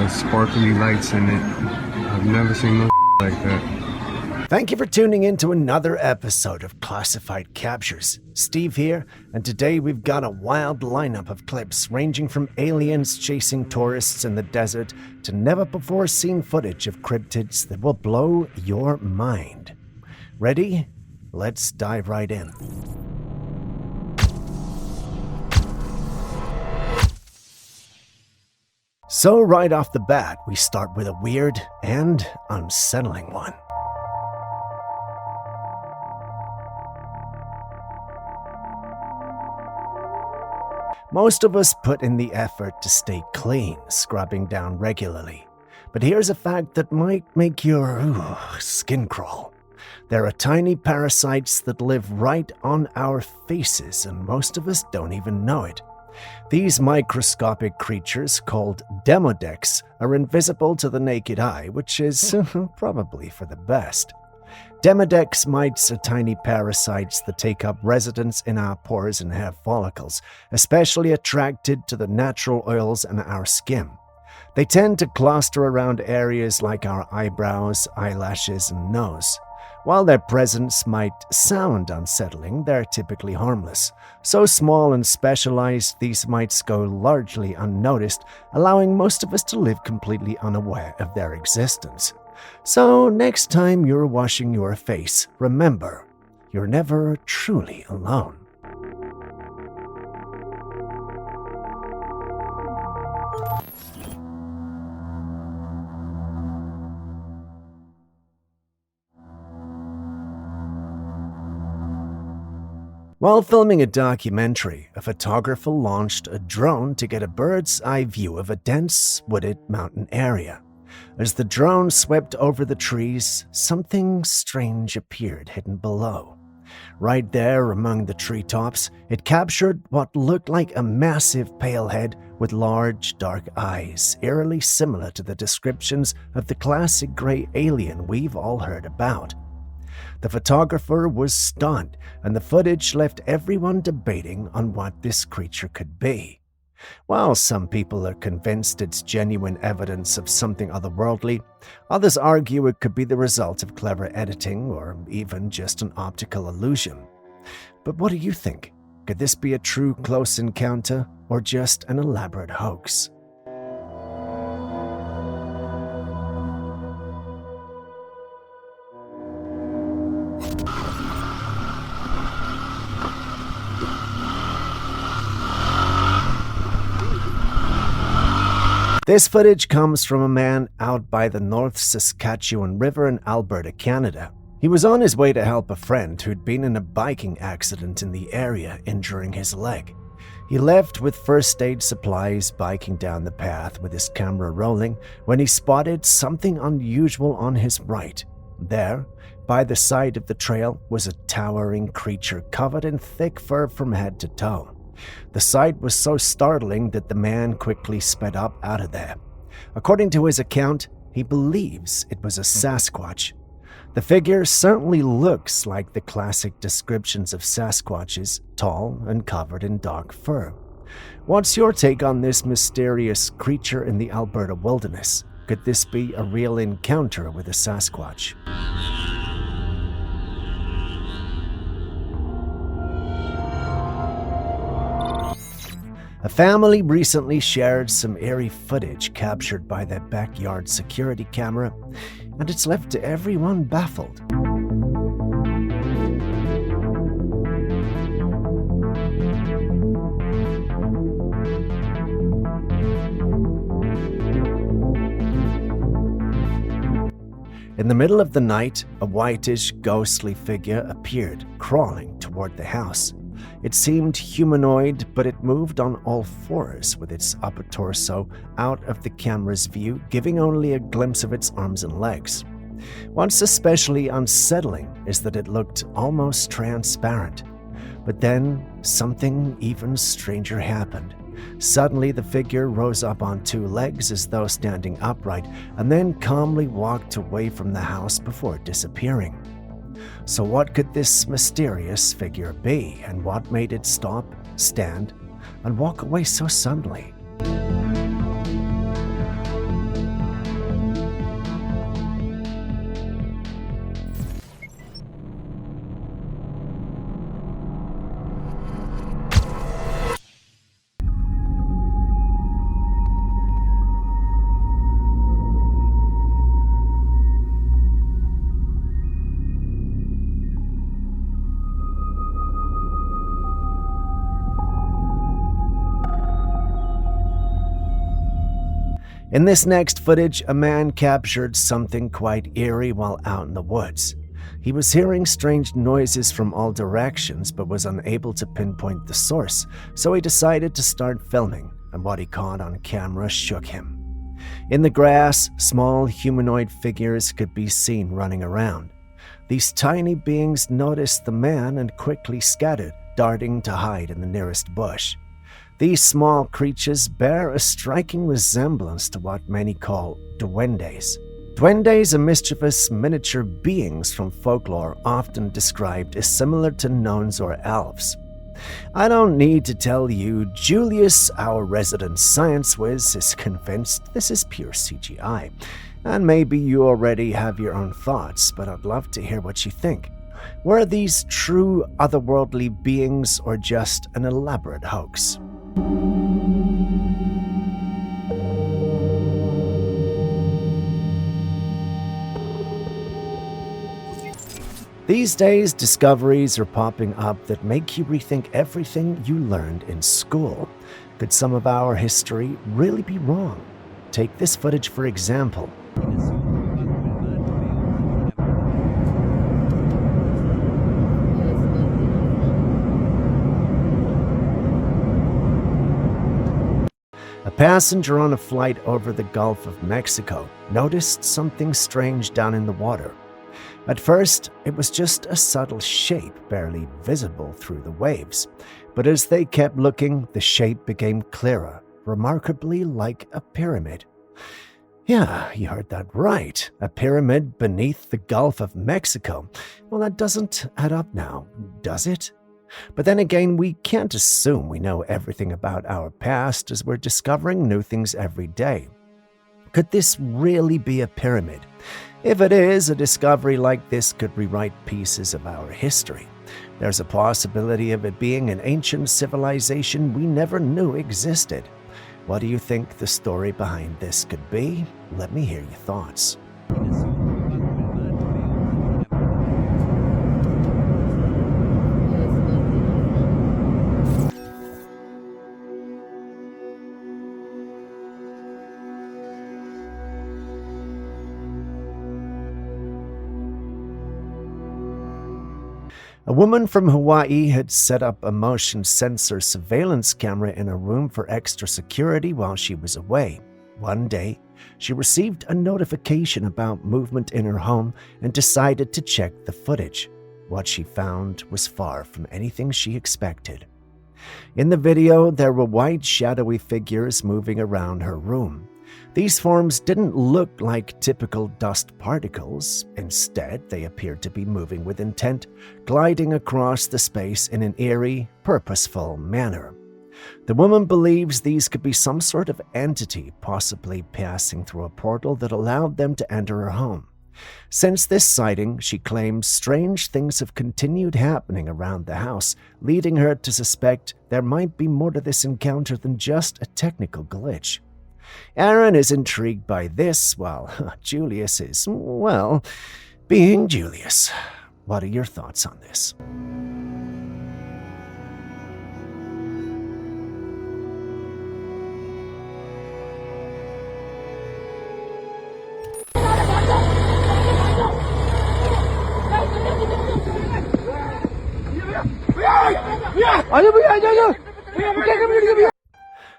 has sparkly lights in it. I've never seen no like that. Thank you for tuning in to another episode of Classified Captures. Steve here, and today we've got a wild lineup of clips ranging from aliens chasing tourists in the desert to never-before-seen footage of cryptids that will blow your mind. Ready? Let's dive right in. So right off the bat, we start with a weird and unsettling one. Most of us put in the effort to stay clean, scrubbing down regularly. But here's a fact that might make your skin crawl. There are tiny parasites that live right on our faces, and most of us don't even know it. These microscopic creatures, called demodex, are invisible to the naked eye, which is probably for the best. Demodex mites are tiny parasites that take up residence in our pores and hair follicles, especially attracted to the natural oils in our skin. They tend to cluster around areas like our eyebrows, eyelashes, and nose. While their presence might sound unsettling, they're typically harmless. So small and specialized, these mites go largely unnoticed, allowing most of us to live completely unaware of their existence. So next time you're washing your face, remember, you're never truly alone. While filming a documentary, a photographer launched a drone to get a bird's eye view of a dense, wooded mountain area. As the drone swept over the trees, something strange appeared hidden below. Right there among the treetops, it captured what looked like a massive pale head with large, dark eyes, eerily similar to the descriptions of the classic gray alien we've all heard about. The photographer was stunned, and the footage left everyone debating on what this creature could be. While some people are convinced it's genuine evidence of something otherworldly, others argue it could be the result of clever editing or even just an optical illusion. But what do you think? Could this be a true close encounter or just an elaborate hoax? This footage comes from a man out by the North Saskatchewan River in Alberta, Canada. He was on his way to help a friend who'd been in a biking accident in the area, injuring his leg. He left with first aid supplies, biking down the path with his camera rolling, when he spotted something unusual on his right. There, by the side of the trail, was a towering creature covered in thick fur from head to toe. The sight was so startling that the man quickly sped up out of there. According to his account, he believes it was a Sasquatch. The figure certainly looks like the classic descriptions of Sasquatches, tall and covered in dark fur. What's your take on this mysterious creature in the Alberta wilderness? Could this be a real encounter with a Sasquatch? A family recently shared some eerie footage captured by their backyard security camera, and it's left everyone baffled. In the middle of the night, a whitish, ghostly figure appeared, crawling toward the house. It seemed humanoid, but it moved on all fours with its upper torso out of the camera's view, giving only a glimpse of its arms and legs. What's especially unsettling is that it looked almost transparent. But then, something even stranger happened. Suddenly, the figure rose up on two legs as though standing upright, and then calmly walked away from the house before disappearing. So what could this mysterious figure be, and what made it stop, stand, and walk away so suddenly? In this next footage, a man captured something quite eerie while out in the woods. He was hearing strange noises from all directions but was unable to pinpoint the source, so he decided to start filming, and what he caught on camera shook him. In the grass, small humanoid figures could be seen running around. These tiny beings noticed the man and quickly scattered, darting to hide in the nearest bush. These small creatures bear a striking resemblance to what many call duendes. Duendes are mischievous miniature beings from folklore, often described as similar to gnomes or elves. I don't need to tell you, Julius, our resident science whiz, is convinced this is pure CGI. And maybe you already have your own thoughts, but I'd love to hear what you think. Were these true otherworldly beings or just an elaborate hoax? These days, discoveries are popping up that make you rethink everything you learned in school. Could some of our history really be wrong? Take this footage for example. A passenger on a flight over the Gulf of Mexico noticed something strange down in the water. At first, it was just a subtle shape barely visible through the waves, but as they kept looking, the shape became clearer, remarkably like a pyramid. Yeah, you heard that right. A pyramid beneath the Gulf of Mexico. Well, that doesn't add up now, does it? But then again, we can't assume we know everything about our past as we're discovering new things every day. Could this really be a pyramid? If it is, a discovery like this could rewrite pieces of our history. There's a possibility of it being an ancient civilization we never knew existed. What do you think the story behind this could be? Let me hear your thoughts. A woman from Hawaii had set up a motion sensor surveillance camera in a room for extra security while she was away. One day, she received a notification about movement in her home and decided to check the footage. What she found was far from anything she expected. In the video, there were white, shadowy figures moving around her room. These forms didn't look like typical dust particles. Instead, they appeared to be moving with intent, gliding across the space in an eerie, purposeful manner. The woman believes these could be some sort of entity, possibly passing through a portal that allowed them to enter her home. Since this sighting, she claims strange things have continued happening around the house, leading her to suspect there might be more to this encounter than just a technical glitch. Aaron is intrigued by this, while Julius is, well, being Julius. What are your thoughts on this?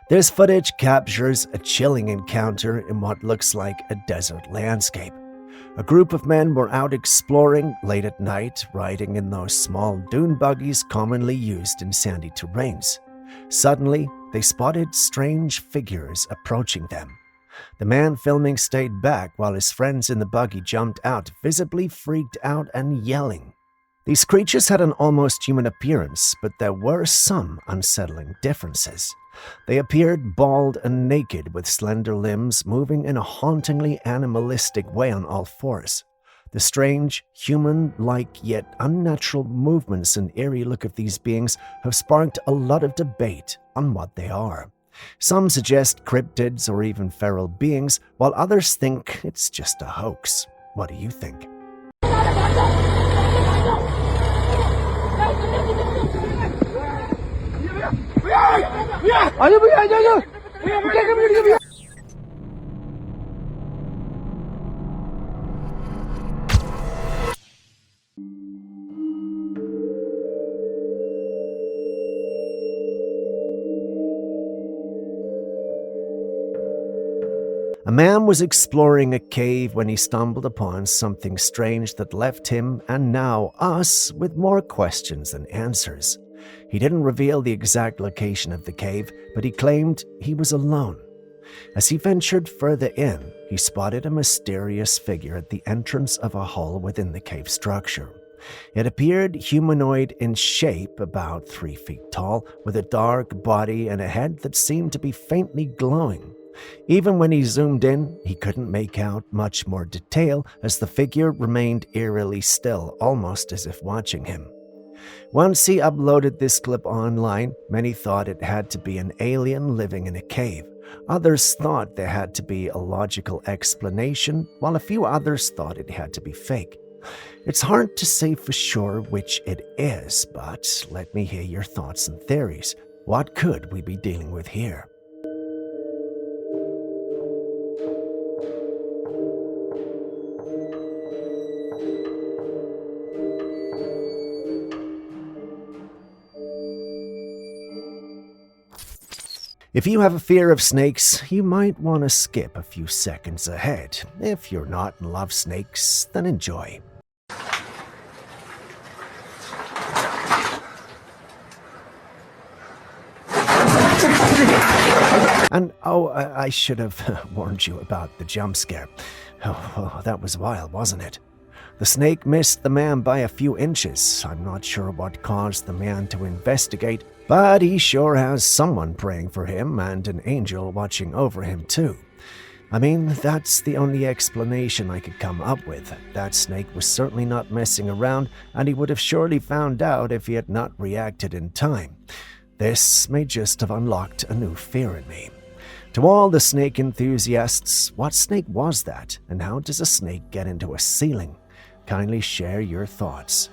This footage captures a chilling encounter in what looks like a desert landscape. A group of men were out exploring late at night, riding in those small dune buggies commonly used in sandy terrains. Suddenly, they spotted strange figures approaching them. The man filming stayed back while his friends in the buggy jumped out, visibly freaked out and yelling. These creatures had an almost human appearance, but there were some unsettling differences. They appeared bald and naked with slender limbs, moving in a hauntingly animalistic way on all fours. The strange, human-like yet unnatural movements and eerie look of these beings have sparked a lot of debate on what they are. Some suggest cryptids or even feral beings, while others think it's just a hoax. What do you think? A man was exploring a cave when he stumbled upon something strange that left him, and now us, with more questions than answers. He didn't reveal the exact location of the cave, but he claimed he was alone. As he ventured further in, he spotted a mysterious figure at the entrance of a hole within the cave structure. It appeared humanoid in shape, about 3 feet tall, with a dark body and a head that seemed to be faintly glowing. Even when he zoomed in, he couldn't make out much more detail as the figure remained eerily still, almost as if watching him. Once he uploaded this clip online, many thought it had to be an alien living in a cave. Others thought there had to be a logical explanation, while a few others thought it had to be fake. It's hard to say for sure which it is, but let me hear your thoughts and theories. What could we be dealing with here? If you have a fear of snakes, you might want to skip a few seconds ahead. If you're not and love snakes, then enjoy. And I should have warned you about the jump scare. Oh, that was wild, wasn't it? The snake missed the man by a few inches. I'm not sure what caused the man to investigate, but he sure has someone praying for him and an angel watching over him too. I mean, that's the only explanation I could come up with. That snake was certainly not messing around, and he would have surely found out if he had not reacted in time. This may just have unlocked a new fear in me. To all the snake enthusiasts, what snake was that, and how does a snake get into a ceiling? Kindly share your thoughts.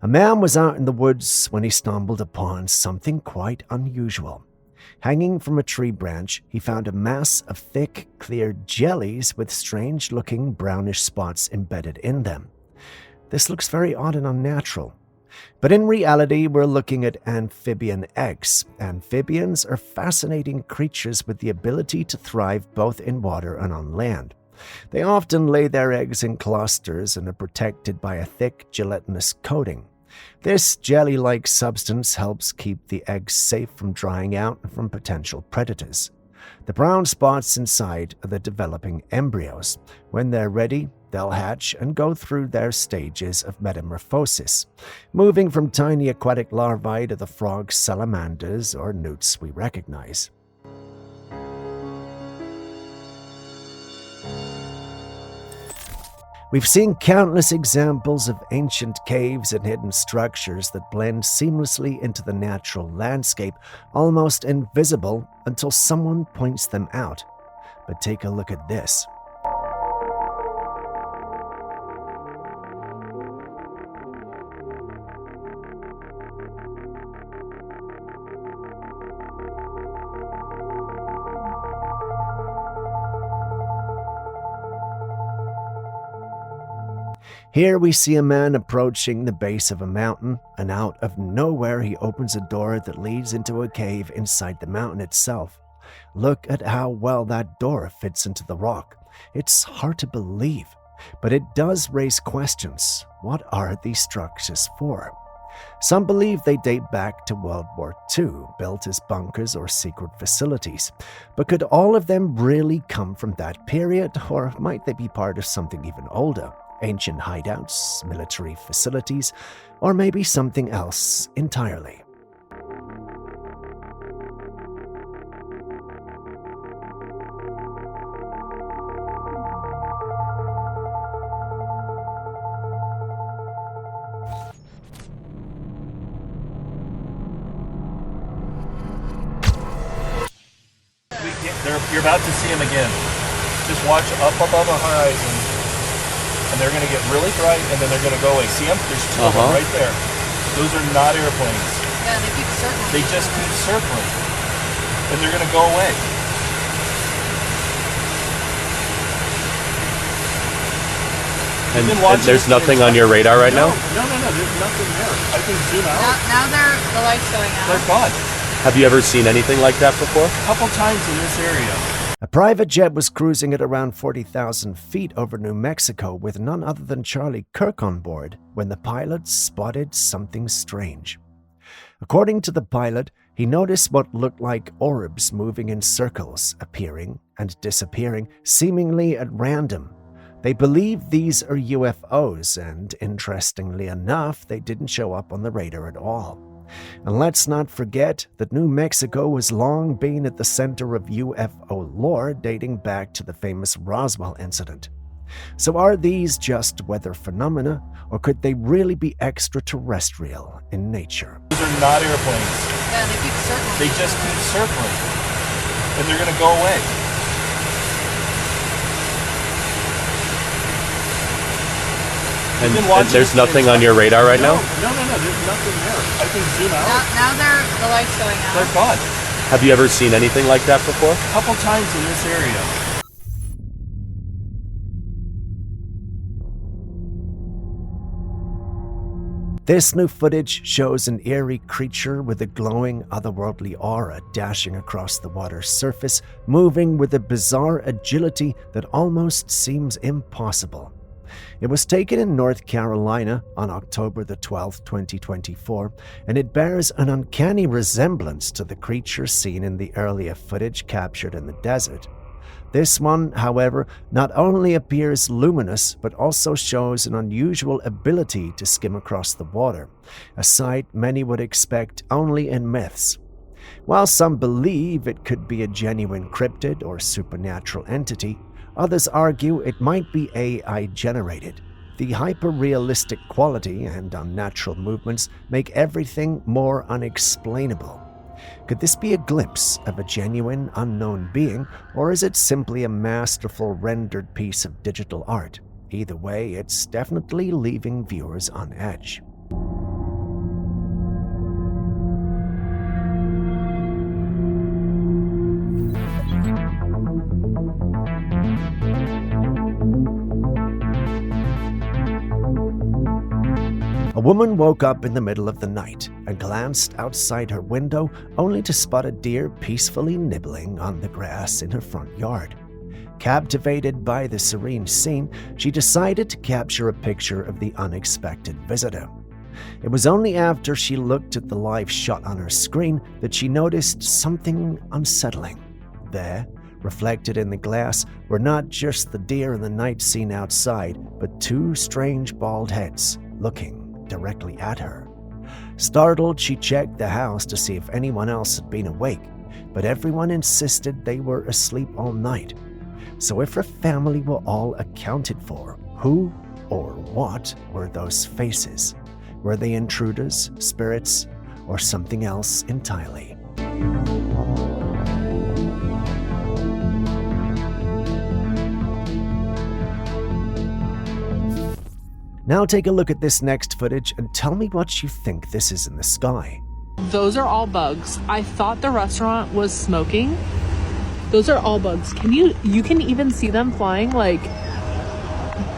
A man was out in the woods when he stumbled upon something quite unusual. Hanging from a tree branch, he found a mass of thick, clear jellies with strange-looking brownish spots embedded in them. This looks very odd and unnatural. But in reality, we're looking at amphibian eggs. Amphibians are fascinating creatures with the ability to thrive both in water and on land. They often lay their eggs in clusters and are protected by a thick, gelatinous coating. This jelly-like substance helps keep the eggs safe from drying out and from potential predators. The brown spots inside are the developing embryos. When they're ready, they'll hatch and go through their stages of metamorphosis, moving from tiny aquatic larvae to the frogs, salamanders, or newts we recognize. We've seen countless examples of ancient caves and hidden structures that blend seamlessly into the natural landscape, almost invisible until someone points them out. But take a look at this. Here we see a man approaching the base of a mountain, and out of nowhere he opens a door that leads into a cave inside the mountain itself. Look at how well that door fits into the rock. It's hard to believe, but it does raise questions. What are these structures for? Some believe they date back to World War II, built as bunkers or secret facilities. But could all of them really come from that period, or might they be part of something even older? Ancient hideouts, military facilities, or maybe something else entirely. You're about to see them again. Just watch up above the horizon. And they're going to get really bright, and then they're going to go away. See them? There's two of them right there. Those are not airplanes. Yeah, they keep circling. They just keep circling. And they're going to go away. And there's nothing on your radar right now? No, there's nothing there. I can zoom out. Now the light's going out. They're gone. Have you ever seen anything like that before? A couple times in this area. A private jet was cruising at around 40,000 feet over New Mexico with none other than Charlie Kirk on board when the pilot spotted something strange. According to the pilot, he noticed what looked like orbs moving in circles, appearing and disappearing, seemingly at random. They believe these are UFOs, and interestingly enough, they didn't show up on the radar at all. And let's not forget that New Mexico has long been at the center of UFO lore dating back to the famous Roswell incident. So are these just weather phenomena, or could they really be extraterrestrial in nature? Those are not airplanes. Yeah, they keep circling. They just keep circling. And they're going to go away. And there's nothing on your radar right now? No, there's nothing there. I can zoom out. Now the light's going out. They're gone. Have you ever seen anything like that before? A couple times in this area. This new footage shows an eerie creature with a glowing otherworldly aura dashing across the water's surface, moving with a bizarre agility that almost seems impossible. It was taken in North Carolina on October the 12th, 2024, and it bears an uncanny resemblance to the creature seen in the earlier footage captured in the desert. This one, however, not only appears luminous, but also shows an unusual ability to skim across the water, a sight many would expect only in myths. While some believe it could be a genuine cryptid or supernatural entity, others argue it might be AI-generated. The hyper-realistic quality and unnatural movements make everything more unexplainable. Could this be a glimpse of a genuine, unknown being, or is it simply a masterful rendered piece of digital art? Either way, it's definitely leaving viewers on edge. A woman woke up in the middle of the night and glanced outside her window only to spot a deer peacefully nibbling on the grass in her front yard. Captivated by the serene scene, she decided to capture a picture of the unexpected visitor. It was only after she looked at the live shot on her screen that she noticed something unsettling. There, reflected in the glass, were not just the deer in the night scene outside, but two strange bald heads looking directly at her. Startled, she checked the house to see if anyone else had been awake, but everyone insisted they were asleep all night. So if her family were all accounted for, who or what were those faces? Were they intruders, spirits, or something else entirely? Now take a look at this next footage and tell me what you think this is in the sky. Those are all bugs. I thought the restaurant was smoking. Those are all bugs. You can even see them flying, like,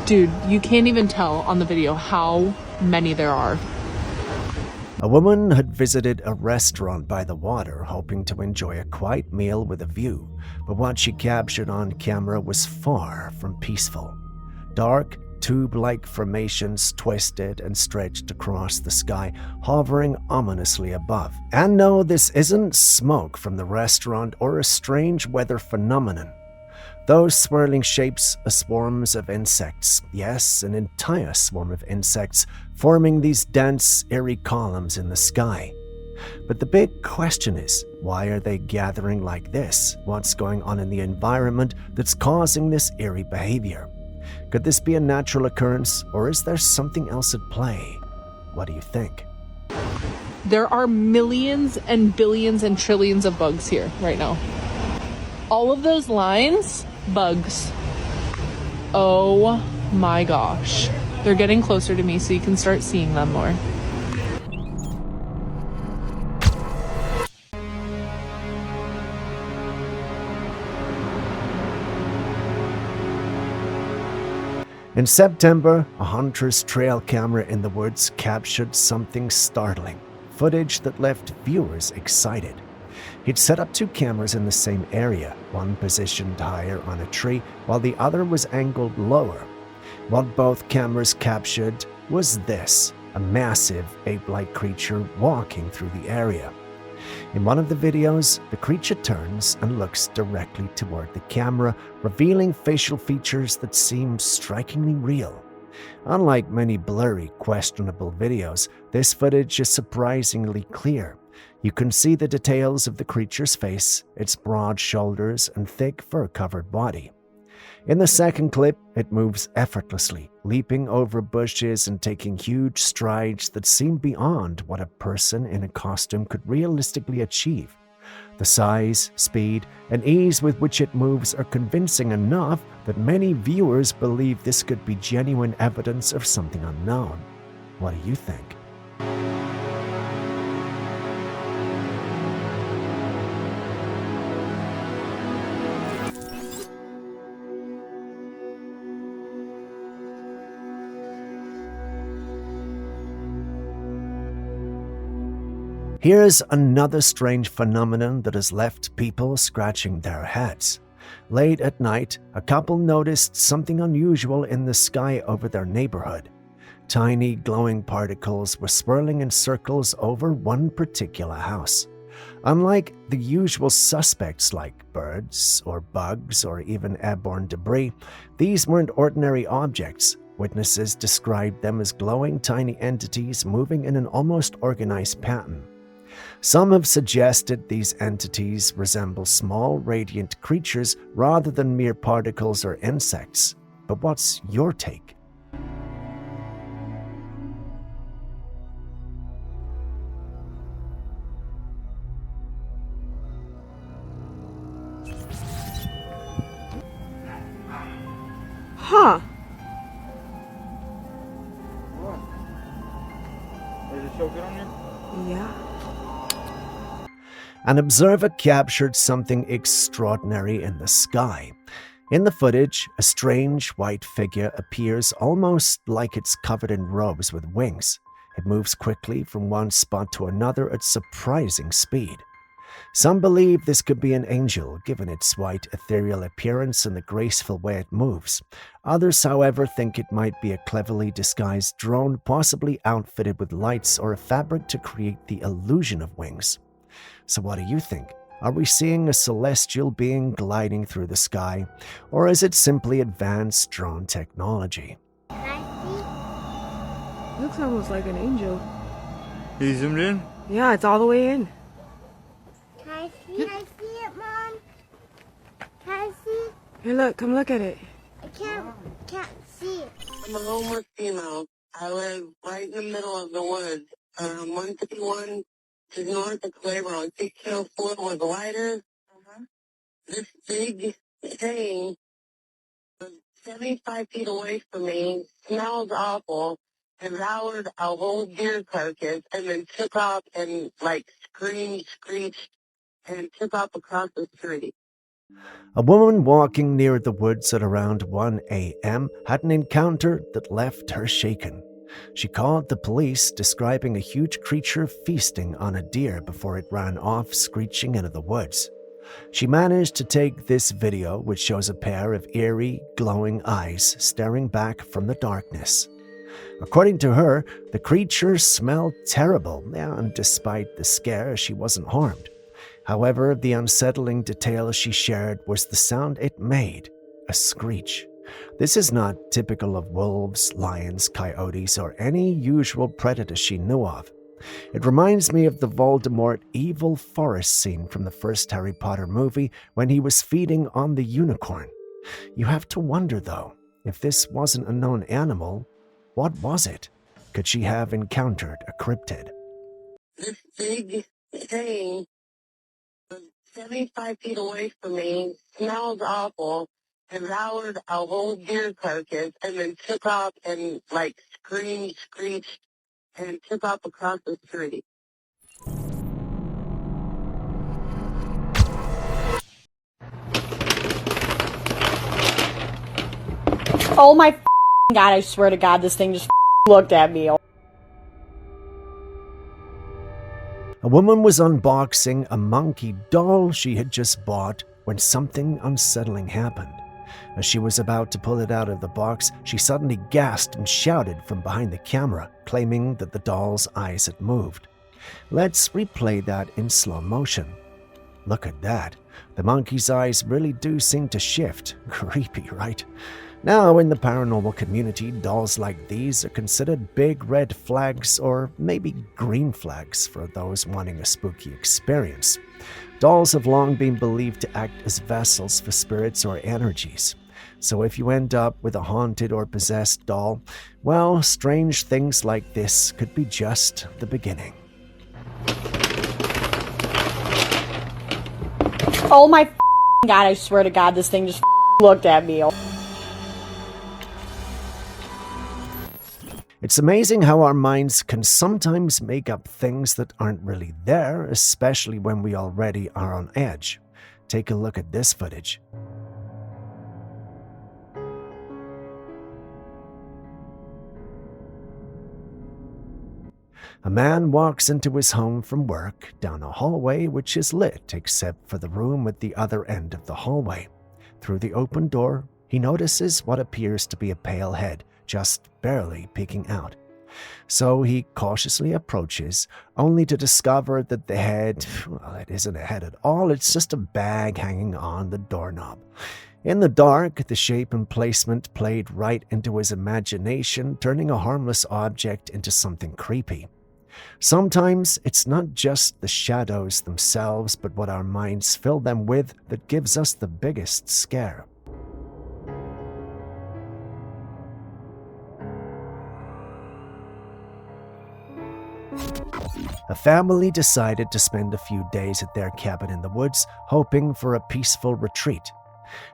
dude, you can't even tell on the video how many there are. A woman had visited a restaurant by the water hoping to enjoy a quiet meal with a view, but what she captured on camera was far from peaceful. Dark, tube-like formations twisted and stretched across the sky, hovering ominously above. And no, this isn't smoke from the restaurant or a strange weather phenomenon. Those swirling shapes are swarms of insects. Yes, an entire swarm of insects forming these dense, eerie columns in the sky. But the big question is, why are they gathering like this? What's going on in the environment that's causing this eerie behavior? Could this be a natural occurrence, or is there something else at play? What do you think? There are millions and billions and trillions of bugs here right now. All of those lines, bugs. Oh my gosh. They're getting closer to me so you can start seeing them more. In September, a hunter's trail camera in the woods captured something startling, footage that left viewers excited. He'd set up 2 cameras in the same area, one positioned higher on a tree while the other was angled lower. What both cameras captured was this, a massive ape-like creature walking through the area. In one of the videos, the creature turns and looks directly toward the camera, revealing facial features that seem strikingly real. Unlike many blurry, questionable videos, this footage is surprisingly clear. You can see the details of the creature's face, its broad shoulders, and thick fur-covered body. In the second clip, it moves effortlessly, leaping over bushes and taking huge strides that seem beyond what a person in a costume could realistically achieve. The size, speed, and ease with which it moves are convincing enough that many viewers believe this could be genuine evidence of something unknown. What do you think? Here's another strange phenomenon that has left people scratching their heads. Late at night, a couple noticed something unusual in the sky over their neighborhood. Tiny glowing particles were swirling in circles over one particular house. Unlike the usual suspects like birds or bugs or even airborne debris, these weren't ordinary objects. Witnesses described them as glowing tiny entities moving in an almost organized pattern. Some have suggested these entities resemble small, radiant creatures rather than mere particles or insects. But what's your take? Huh. Is it so good on you? Yeah. An observer captured something extraordinary in the sky. In the footage, a strange white figure appears almost like it's covered in robes with wings. It moves quickly from one spot to another at surprising speed. Some believe this could be an angel, given its white ethereal appearance and the graceful way it moves. Others, however, think it might be a cleverly disguised drone, possibly outfitted with lights or a fabric to create the illusion of wings. So what do you think? Are we seeing a celestial being gliding through the sky, or is it simply advanced drone technology? Looks almost like an angel. You zoomed in? Yeah, it's all the way in. Can I see it, Mom? Can I see? Here, look, come look at it. I can't see it. I'm a homeless female. I live right in the middle of the woods. 151 to north of Claiborne. 1604 was lighter. This big thing was 75 feet away from me, smells awful, devoured a whole deer carcass, and then took off and, screamed, screeched, and took off across the street. A woman walking near the woods at around 1 a.m. had an encounter that left her shaken. She called the police, describing a huge creature feasting on a deer before it ran off, screeching into the woods. She managed to take this video, which shows a pair of eerie, glowing eyes staring back from the darkness. According to her, the creature smelled terrible, and despite the scare, she wasn't harmed. However, the unsettling detail she shared was the sound it made, a screech. This is not typical of wolves, lions, coyotes, or any usual predator she knew of. It reminds me of the Voldemort evil forest scene from the first Harry Potter movie when he was feeding on the unicorn. You have to wonder, though, if this wasn't a known animal, what was it? Could she have encountered a cryptid? This big thing was 75 feet away from me, smells awful, devoured a whole deer carcass, and then took off and, screamed, screeched, and took off across the street. Oh my God, I swear to God, this thing just looked at me. A woman was unboxing a monkey doll she had just bought when something unsettling happened. As she was about to pull it out of the box, she suddenly gasped and shouted from behind the camera, claiming that the doll's eyes had moved. Let's replay that in slow motion. Look at that. The monkey's eyes really do seem to shift. Creepy, right? Now, in the paranormal community, dolls like these are considered big red flags or maybe green flags for those wanting a spooky experience. Dolls have long been believed to act as vessels for spirits or energies. So if you end up with a haunted or possessed doll, well, strange things like this could be just the beginning. Oh my God, I swear to God, this thing just looked at me. It's amazing how our minds can sometimes make up things that aren't really there, especially when we already are on edge. Take a look at this footage. A man walks into his home from work down a hallway which is lit except for the room at the other end of the hallway. Through the open door, he notices what appears to be a pale head, just barely peeking out. So he cautiously approaches, only to discover that the head, well, it isn't a head at all, it's just a bag hanging on the doorknob. In the dark, the shape and placement played right into his imagination, turning a harmless object into something creepy. Sometimes it's not just the shadows themselves, but what our minds fill them with that gives us the biggest scare. A family decided to spend a few days at their cabin in the woods, hoping for a peaceful retreat.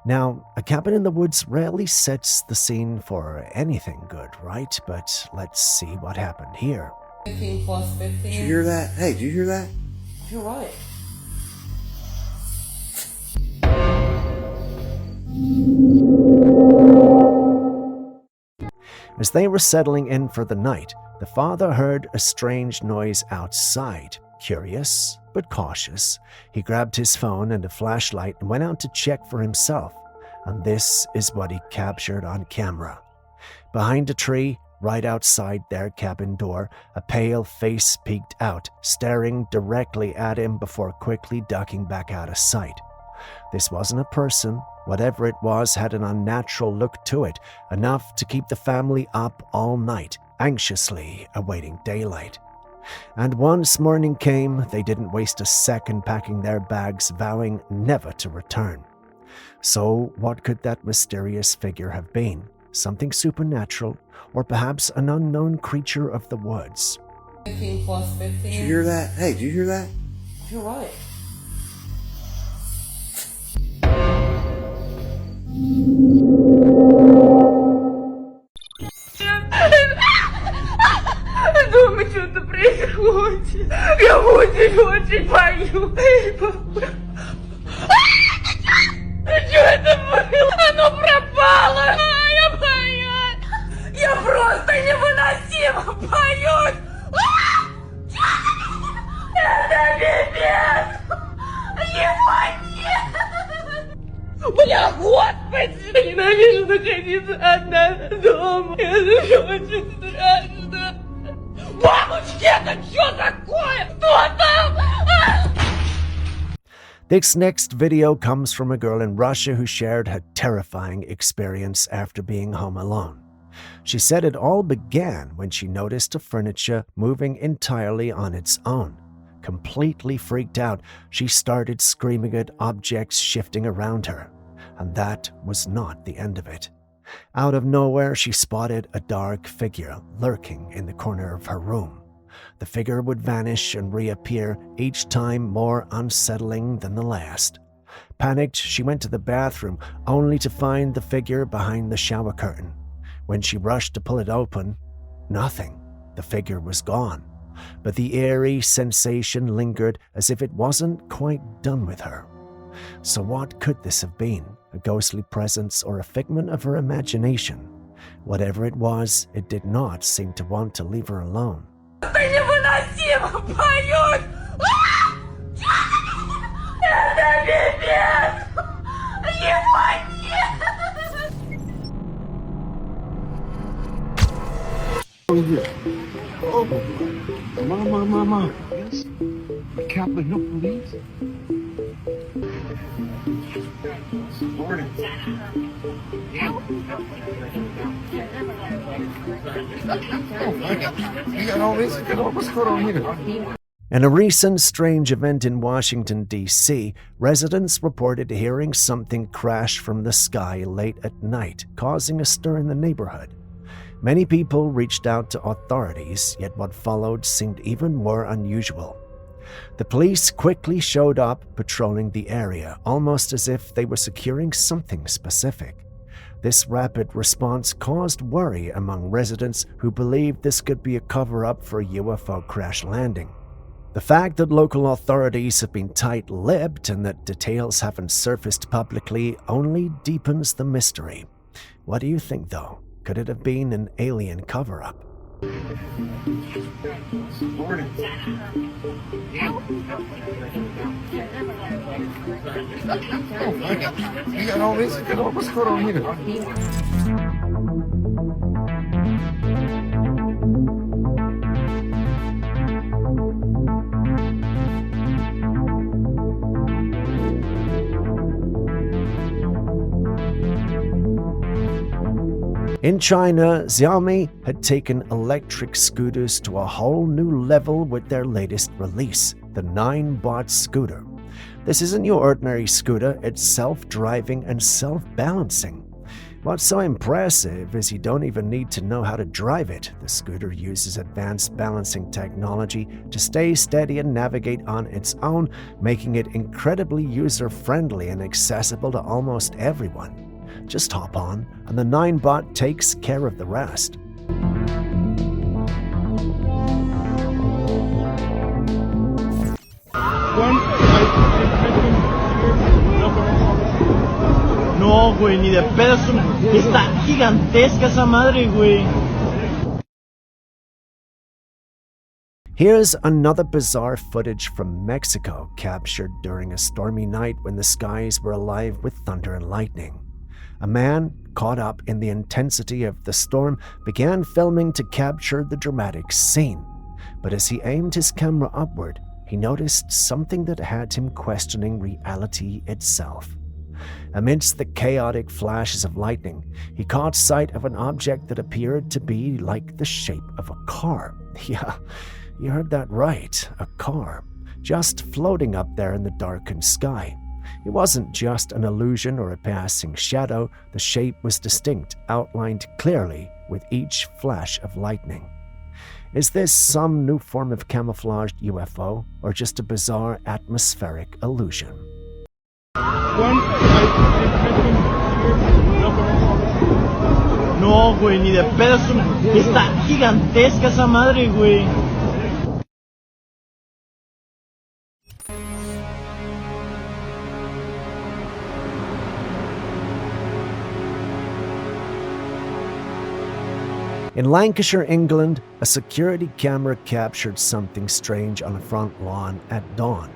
Now, a cabin in the woods rarely sets the scene for anything good, right? But let's see what happened here. 15 plus 15. Did you hear that? Hey, did you hear that? You're right. As they were settling in for the night, the father heard a strange noise outside. Curious, but cautious, he grabbed his phone and a flashlight and went out to check for himself. And this is what he captured on camera. Behind a tree, right outside their cabin door, a pale face peeked out, staring directly at him before quickly ducking back out of sight. This wasn't a person. Whatever it was had an unnatural look to it, enough to keep the family up all night, anxiously awaiting daylight. And once morning came, they didn't waste a second packing their bags, vowing never to return. So what could that mysterious figure have been? Something supernatural, or perhaps an unknown creature of the woods? 15 plus 15. Did you hear that? Hey, did you hear that? You're right. Дома что-то происходит. Я очень боюсь. Что это было? Оно пропало. Я боюсь. Я просто невыносимо боюсь. Это пипец. Его нет. Бля, господи. Ненавижу находиться одна дома. Это очень страшно. Мамочки, это что такое? Кто там? This next video comes from a girl in Russia who shared her terrifying experience after being home alone. She said it all began when she noticed the furniture moving entirely on its own. Completely freaked out, she started screaming at objects shifting around her. And that was not the end of it. Out of nowhere, she spotted a dark figure lurking in the corner of her room. The figure would vanish and reappear, each time more unsettling than the last. Panicked, she went to the bathroom, only to find the figure behind the shower curtain. When she rushed to pull it open, nothing. The figure was gone. But the eerie sensation lingered as if it wasn't quite done with her. So what could this have been? A ghostly presence or a figment of her imagination? Whatever it was, it did not seem to want to leave her alone. Это невыносимо, поют! Это пипец! Ебать, Mama. Yes. Captain, no police. Morning. You got all this? What's going on here? In a recent strange event in Washington, D.C., residents reported hearing something crash from the sky late at night, causing a stir in the neighborhood. Many people reached out to authorities, yet what followed seemed even more unusual. The police quickly showed up, patrolling the area, almost as if they were securing something specific. This rapid response caused worry among residents who believed this could be a cover-up for a UFO crash landing. The fact that local authorities have been tight-lipped and that details haven't surfaced publicly only deepens the mystery. What do you think, though? Could it have been an alien cover-up? Morning. You got all this? What's going on here? In China, Xiaomi had taken electric scooters to a whole new level with their latest release, the 9-bot scooter. This isn't your ordinary scooter, it's self-driving and self-balancing. What's so impressive is you don't even need to know how to drive it. The scooter uses advanced balancing technology to stay steady and navigate on its own, making it incredibly user-friendly and accessible to almost everyone. Just hop on, and the 9-bot takes care of the rest. No, güey, ni de pedo. Está gigantesca esa madre, güey. Here's another bizarre footage from Mexico, captured during a stormy night when the skies were alive with thunder and lightning. A man, caught up in the intensity of the storm, began filming to capture the dramatic scene. But as he aimed his camera upward, he noticed something that had him questioning reality itself. Amidst the chaotic flashes of lightning, he caught sight of an object that appeared to be like the shape of a car. Yeah, you heard that right, a car, just floating up there in the darkened sky. It wasn't just an illusion or a passing shadow. The shape was distinct, outlined clearly with each flash of lightning. Is this some new form of camouflaged UFO, or just a bizarre atmospheric illusion? No, güey, ni de pedo. Está gigantesca esa madre, güey. In Lancashire, England, a security camera captured something strange on a front lawn at dawn.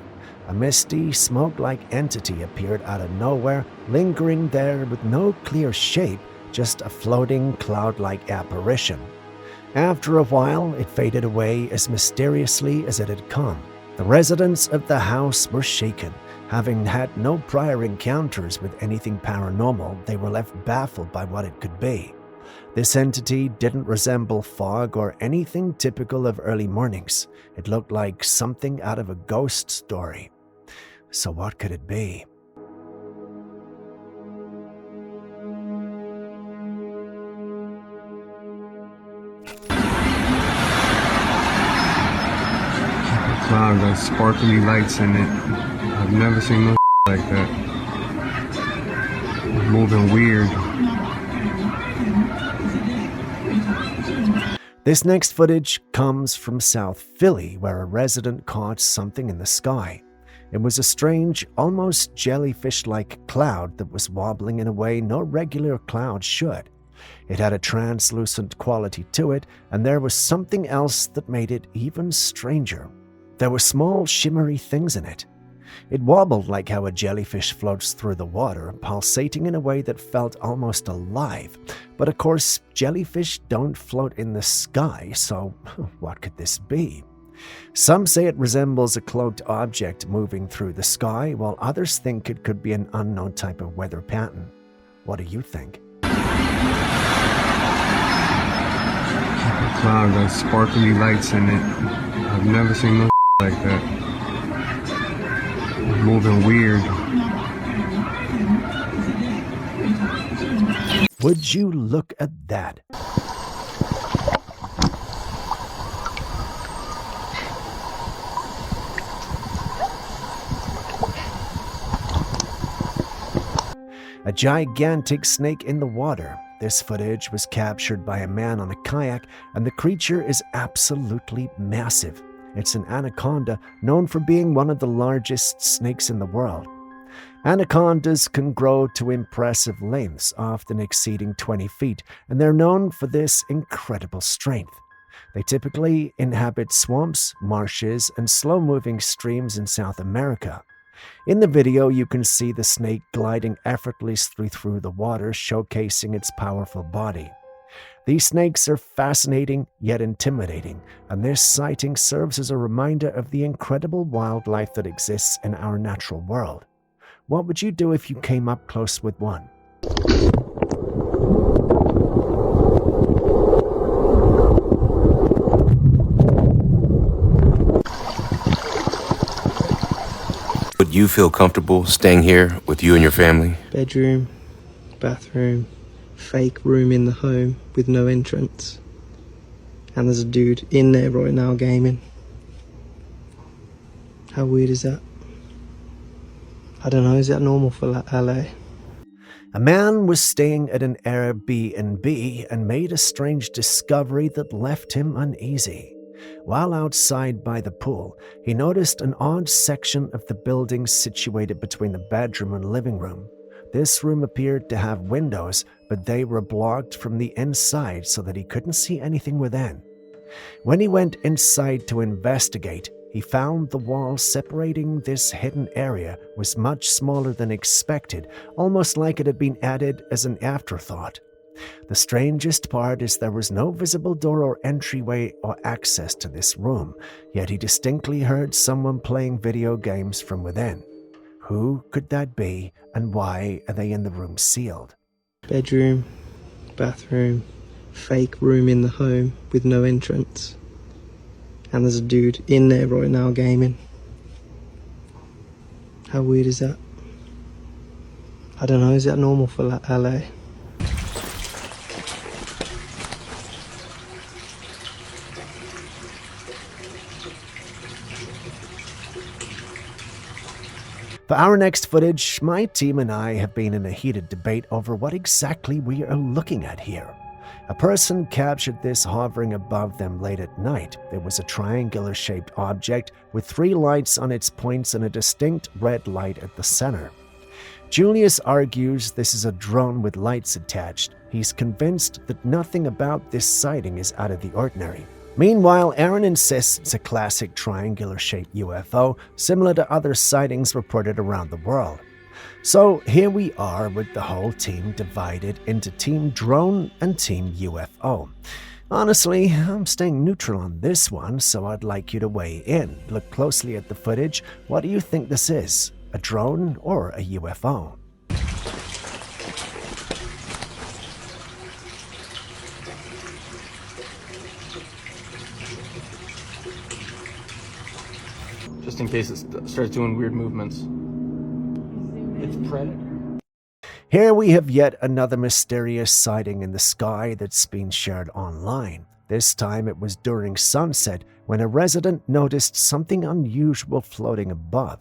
A misty, smoke-like entity appeared out of nowhere, lingering there with no clear shape, just a floating, cloud-like apparition. After a while, it faded away as mysteriously as it had come. The residents of the house were shaken. Having had no prior encounters with anything paranormal, they were left baffled by what it could be. This entity didn't resemble fog or anything typical of early mornings. It looked like something out of a ghost story. So what could it be? Cloud got sparkly lights in it. I've never seen no like that. Moving weird. This next footage comes from South Philly, where a resident caught something in the sky. It was a strange, almost jellyfish-like cloud that was wobbling in a way no regular cloud should. It had a translucent quality to it, and there was something else that made it even stranger. There were small, shimmery things in it. It wobbled like how a jellyfish floats through the water, pulsating in a way that felt almost alive. But of course, jellyfish don't float in the sky, so what could this be? Some say it resembles a cloaked object moving through the sky, while others think it could be an unknown type of weather pattern. What do you think? Cloud got sparkly lights in it. I've never seen no like that. Moving weird. Would you look at that? A gigantic snake in the water. This footage was captured by a man on a kayak, and the creature is absolutely massive. It's an anaconda, known for being one of the largest snakes in the world. Anacondas can grow to impressive lengths, often exceeding 20 feet, and they're known for this incredible strength. They typically inhabit swamps, marshes, and slow-moving streams in South America. In the video, you can see the snake gliding effortlessly through the water, showcasing its powerful body. These snakes are fascinating yet intimidating, and this sighting serves as a reminder of the incredible wildlife that exists in our natural world. What would you do if you came up close with one? Would you feel comfortable staying here with you and your family? Bedroom, bathroom, fake room in the home with no entrance. And there's a dude in there right now gaming. How weird is that? I don't know, is that normal for LA? A man was staying at an Airbnb and made a strange discovery that left him uneasy. While outside by the pool, he noticed an odd section of the building situated between the bedroom and living room. This room appeared to have windows, but they were blocked from the inside so that he couldn't see anything within. When he went inside to investigate, he found the wall separating this hidden area was much smaller than expected, almost like it had been added as an afterthought. The strangest part is there was no visible door or entryway or access to this room, yet he distinctly heard someone playing video games from within. Who could that be, and why are they in the room sealed? Bedroom, bathroom, fake room in the home with no entrance. And there's a dude in there right now gaming. How weird is that? I don't know, is that normal for LA? For our next footage, my team and I have been in a heated debate over what exactly we are looking at here. A person captured this hovering above them late at night. There was a triangular-shaped object with 3 lights on its points and a distinct red light at the center. Julius argues this is a drone with lights attached. He's convinced that nothing about this sighting is out of the ordinary. Meanwhile, Aaron insists it's a classic triangular-shaped UFO, similar to other sightings reported around the world. So here we are with the whole team divided into Team Drone and Team UFO. Honestly, I'm staying neutral on this one, so I'd like you to weigh in. Look closely at the footage. What do you think this is? A drone or a UFO? Just in case it starts doing weird movements. It's Predator. Here we have yet another mysterious sighting in the sky that's been shared online. This time it was during sunset when a resident noticed something unusual floating above.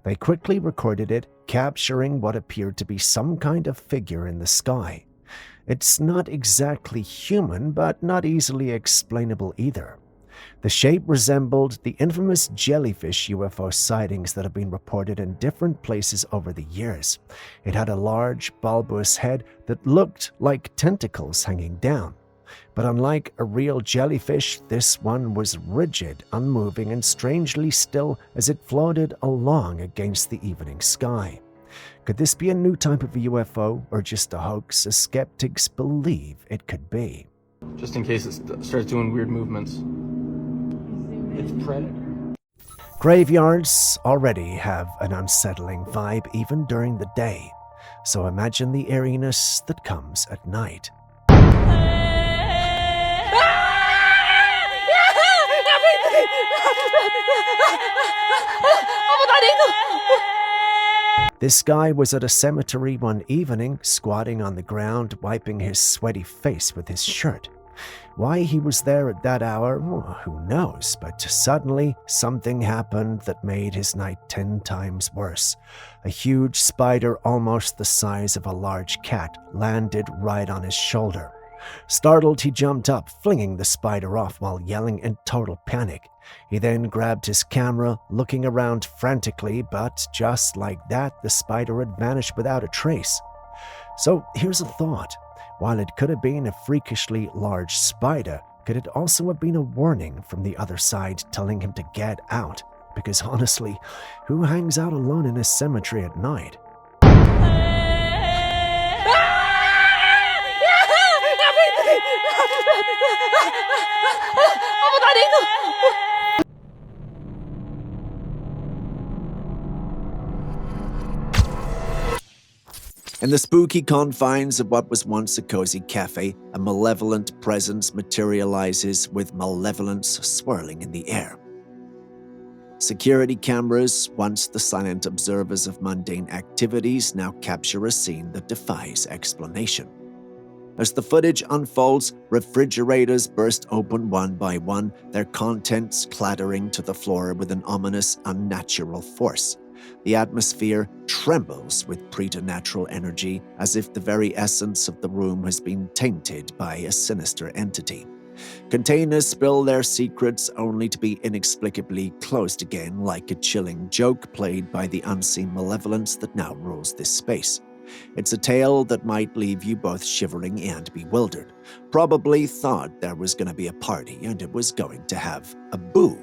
They quickly recorded it, capturing what appeared to be some kind of figure in the sky. It's not exactly human, but not easily explainable either. The shape resembled the infamous jellyfish UFO sightings that have been reported in different places over the years. It had a large, bulbous head that looked like tentacles hanging down. But unlike a real jellyfish, this one was rigid, unmoving, and strangely still as it floated along against the evening sky. Could this be a new type of UFO, or just a hoax as skeptics believe it could be? Just in case it starts doing weird movements. It's Predator. Graveyards already have an unsettling vibe even during the day, so imagine the eeriness that comes at night. This guy was at a cemetery one evening, squatting on the ground, wiping his sweaty face with his shirt. Why he was there at that hour, who knows, but suddenly something happened that made his night 10 times worse. A huge spider, almost the size of a large cat, landed right on his shoulder. Startled, he jumped up, flinging the spider off while yelling in total panic. He then grabbed his camera, looking around frantically, but just like that, the spider had vanished without a trace. So here's a thought. While it could have been a freakishly large spider, could it also have been a warning from the other side telling him to get out? Because honestly, who hangs out alone in a cemetery at night? In the spooky confines of what was once a cozy cafe, a malevolent presence materializes with malevolence swirling in the air. Security cameras, once the silent observers of mundane activities, now capture a scene that defies explanation. As the footage unfolds, refrigerators burst open one by one, their contents clattering to the floor with an ominous, unnatural force. The atmosphere trembles with preternatural energy, as if the very essence of the room has been tainted by a sinister entity. Containers spill their secrets only to be inexplicably closed again, like a chilling joke played by the unseen malevolence that now rules this space. It's a tale that might leave you both shivering and bewildered. Probably thought there was going to be a party and it was going to have a boo.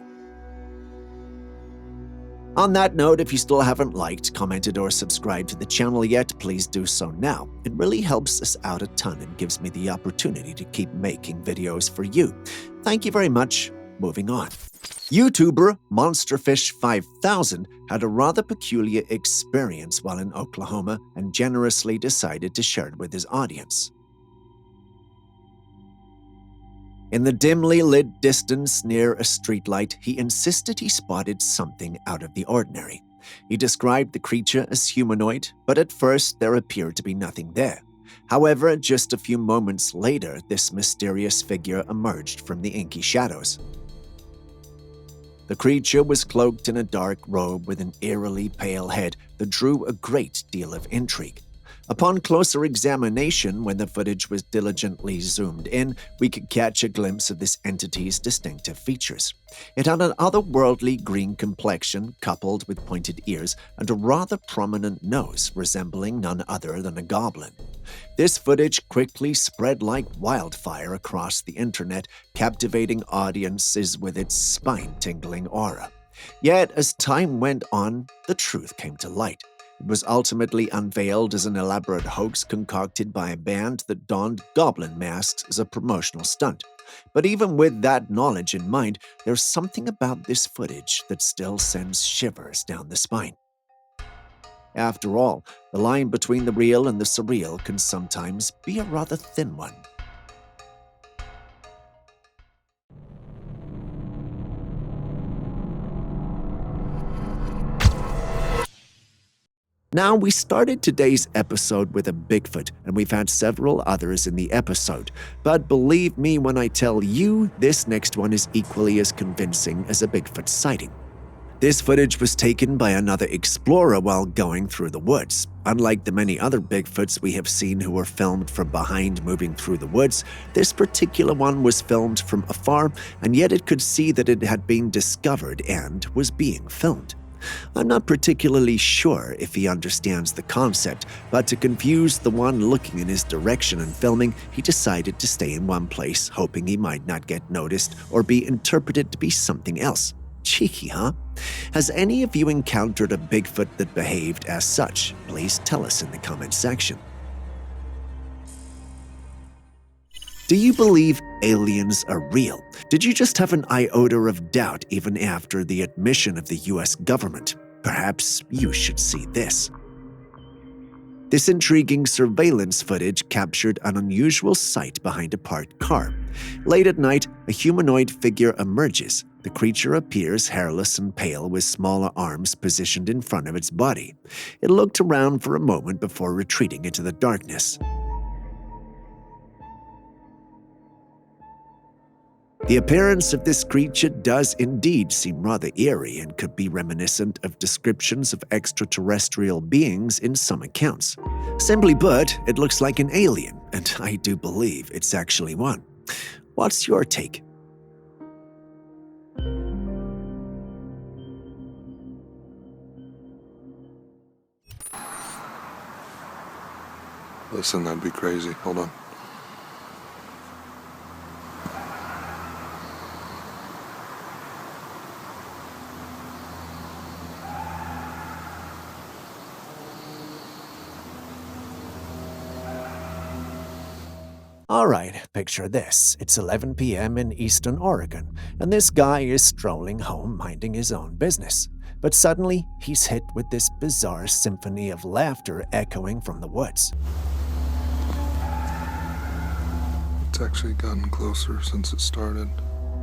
On that note, if you still haven't liked, commented, or subscribed to the channel yet, please do so now. It really helps us out a ton and gives me the opportunity to keep making videos for you. Thank you very much. Moving on. YouTuber Monsterfish5000 had a rather peculiar experience while in Oklahoma and generously decided to share it with his audience. In the dimly lit distance near a streetlight, he insisted he spotted something out of the ordinary. He described the creature as humanoid, but at first there appeared to be nothing there. However, just a few moments later, this mysterious figure emerged from the inky shadows. The creature was cloaked in a dark robe with an eerily pale head that drew a great deal of intrigue. Upon closer examination, when the footage was diligently zoomed in, we could catch a glimpse of this entity's distinctive features. It had an otherworldly green complexion, coupled with pointed ears, and a rather prominent nose, resembling none other than a goblin. This footage quickly spread like wildfire across the internet, captivating audiences with its spine-tingling aura. Yet, as time went on, the truth came to light. It was ultimately unveiled as an elaborate hoax concocted by a band that donned goblin masks as a promotional stunt. But even with that knowledge in mind, there's something about this footage that still sends shivers down the spine. After all, the line between the real and the surreal can sometimes be a rather thin one. Now, we started today's episode with a Bigfoot, and we've had several others in the episode. But believe me when I tell you, this next one is equally as convincing as a Bigfoot sighting. This footage was taken by another explorer while going through the woods. Unlike the many other Bigfoots we have seen who were filmed from behind moving through the woods, this particular one was filmed from afar, and yet it could see that it had been discovered and was being filmed. I'm not particularly sure if he understands the concept, but to confuse the one looking in his direction and filming, he decided to stay in one place, hoping he might not get noticed or be interpreted to be something else. Cheeky, huh? Has any of you encountered a Bigfoot that behaved as such? Please tell us in the comment section. Do you believe aliens are real? Did you just have an iota of doubt even after the admission of the US government? Perhaps you should see this. This intriguing surveillance footage captured an unusual sight behind a parked car. Late at night, a humanoid figure emerges. The creature appears hairless and pale with smaller arms positioned in front of its body. It looked around for a moment before retreating into the darkness. The appearance of this creature does indeed seem rather eerie and could be reminiscent of descriptions of extraterrestrial beings in some accounts. Simply put, it looks like an alien, and I do believe it's actually one. What's your take? Listen, that'd be crazy. Hold on. Alright, picture this. It's 11 p.m. in eastern Oregon, and this guy is strolling home minding his own business. But suddenly, he's hit with this bizarre symphony of laughter echoing from the woods. It's actually gotten closer since it started.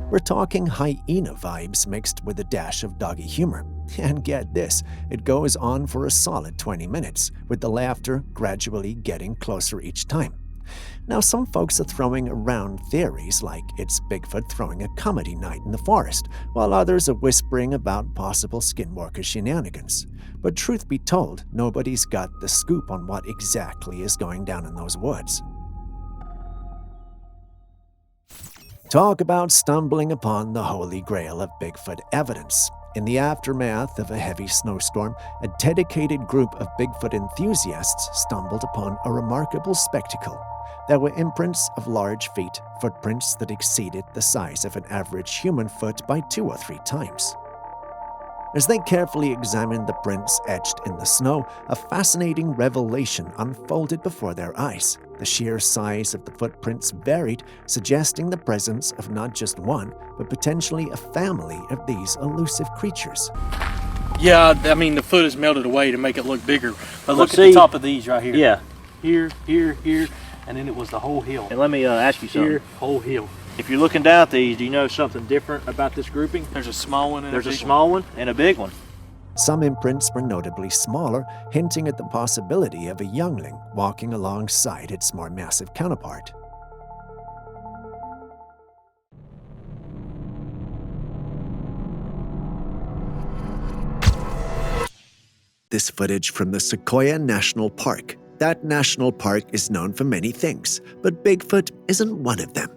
We're talking hyena vibes mixed with a dash of doggy humor. And get this, it goes on for a solid 20 minutes, with the laughter gradually getting closer each time. Now, some folks are throwing around theories like it's Bigfoot throwing a comedy night in the forest, while others are whispering about possible skinwalker shenanigans. But truth be told, nobody's got the scoop on what exactly is going down in those woods. Talk about stumbling upon the holy grail of Bigfoot evidence. In the aftermath of a heavy snowstorm, a dedicated group of Bigfoot enthusiasts stumbled upon a remarkable spectacle. There were imprints of large feet, footprints that exceeded the size of an average human foot by 2 or 3 times. As they carefully examined the prints etched in the snow, a fascinating revelation unfolded before their eyes. The sheer size of the footprints varied, suggesting the presence of not just one, but potentially a family of these elusive creatures. Yeah, I mean, the foot is melted away to make it look bigger. But look at see, the top of these right here. Yeah. Here, here, here, and then it was the whole hill. And let me ask you something. Here, whole hill. If you're looking down at these, do you know something different about this grouping? There's a small one and There's a a big small one and a big one. Some imprints were notably smaller, hinting at the possibility of a youngling walking alongside its more massive counterpart. This footage from the Sequoia National Park. That national park is known for many things, but Bigfoot isn't one of them.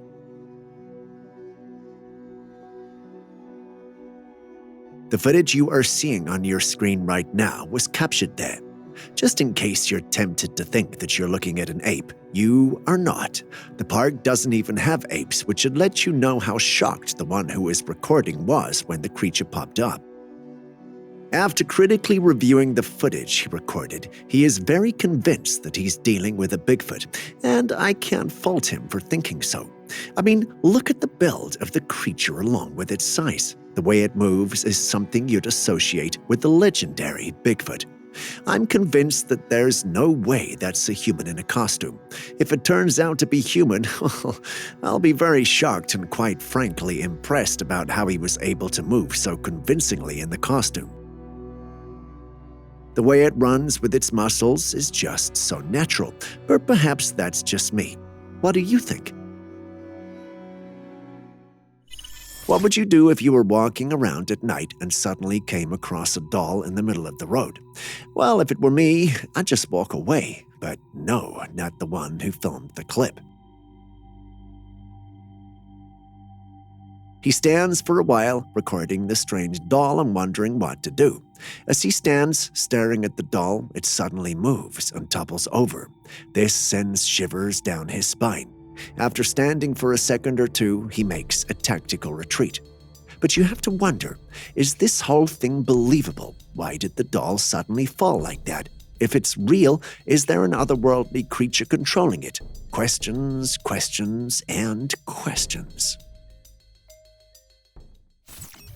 The footage you are seeing on your screen right now was captured there. Just in case you're tempted to think that you're looking at an ape, you are not. The park doesn't even have apes, which should let you know how shocked the one who is recording was when the creature popped up. After critically reviewing the footage he recorded, he is very convinced that he's dealing with a Bigfoot, and I can't fault him for thinking so. I mean, look at the build of the creature along with its size. The way it moves is something you'd associate with the legendary Bigfoot. I'm convinced that there's no way that's a human in a costume. If it turns out to be human, well, I'll be very shocked and quite frankly impressed about how he was able to move so convincingly in the costume. The way it runs with its muscles is just so natural, but perhaps that's just me. What do you think? What would you do if you were walking around at night and suddenly came across a doll in the middle of the road? Well, if it were me, I'd just walk away. But no, not the one who filmed the clip. He stands for a while, recording the strange doll and wondering what to do. As he stands staring at the doll, it suddenly moves and topples over. This sends shivers down his spine. After standing for a second or two, he makes a tactical retreat. But you have to wonder, is this whole thing believable? Why did the doll suddenly fall like that? If it's real, is there an otherworldly creature controlling it? Questions, questions, and questions.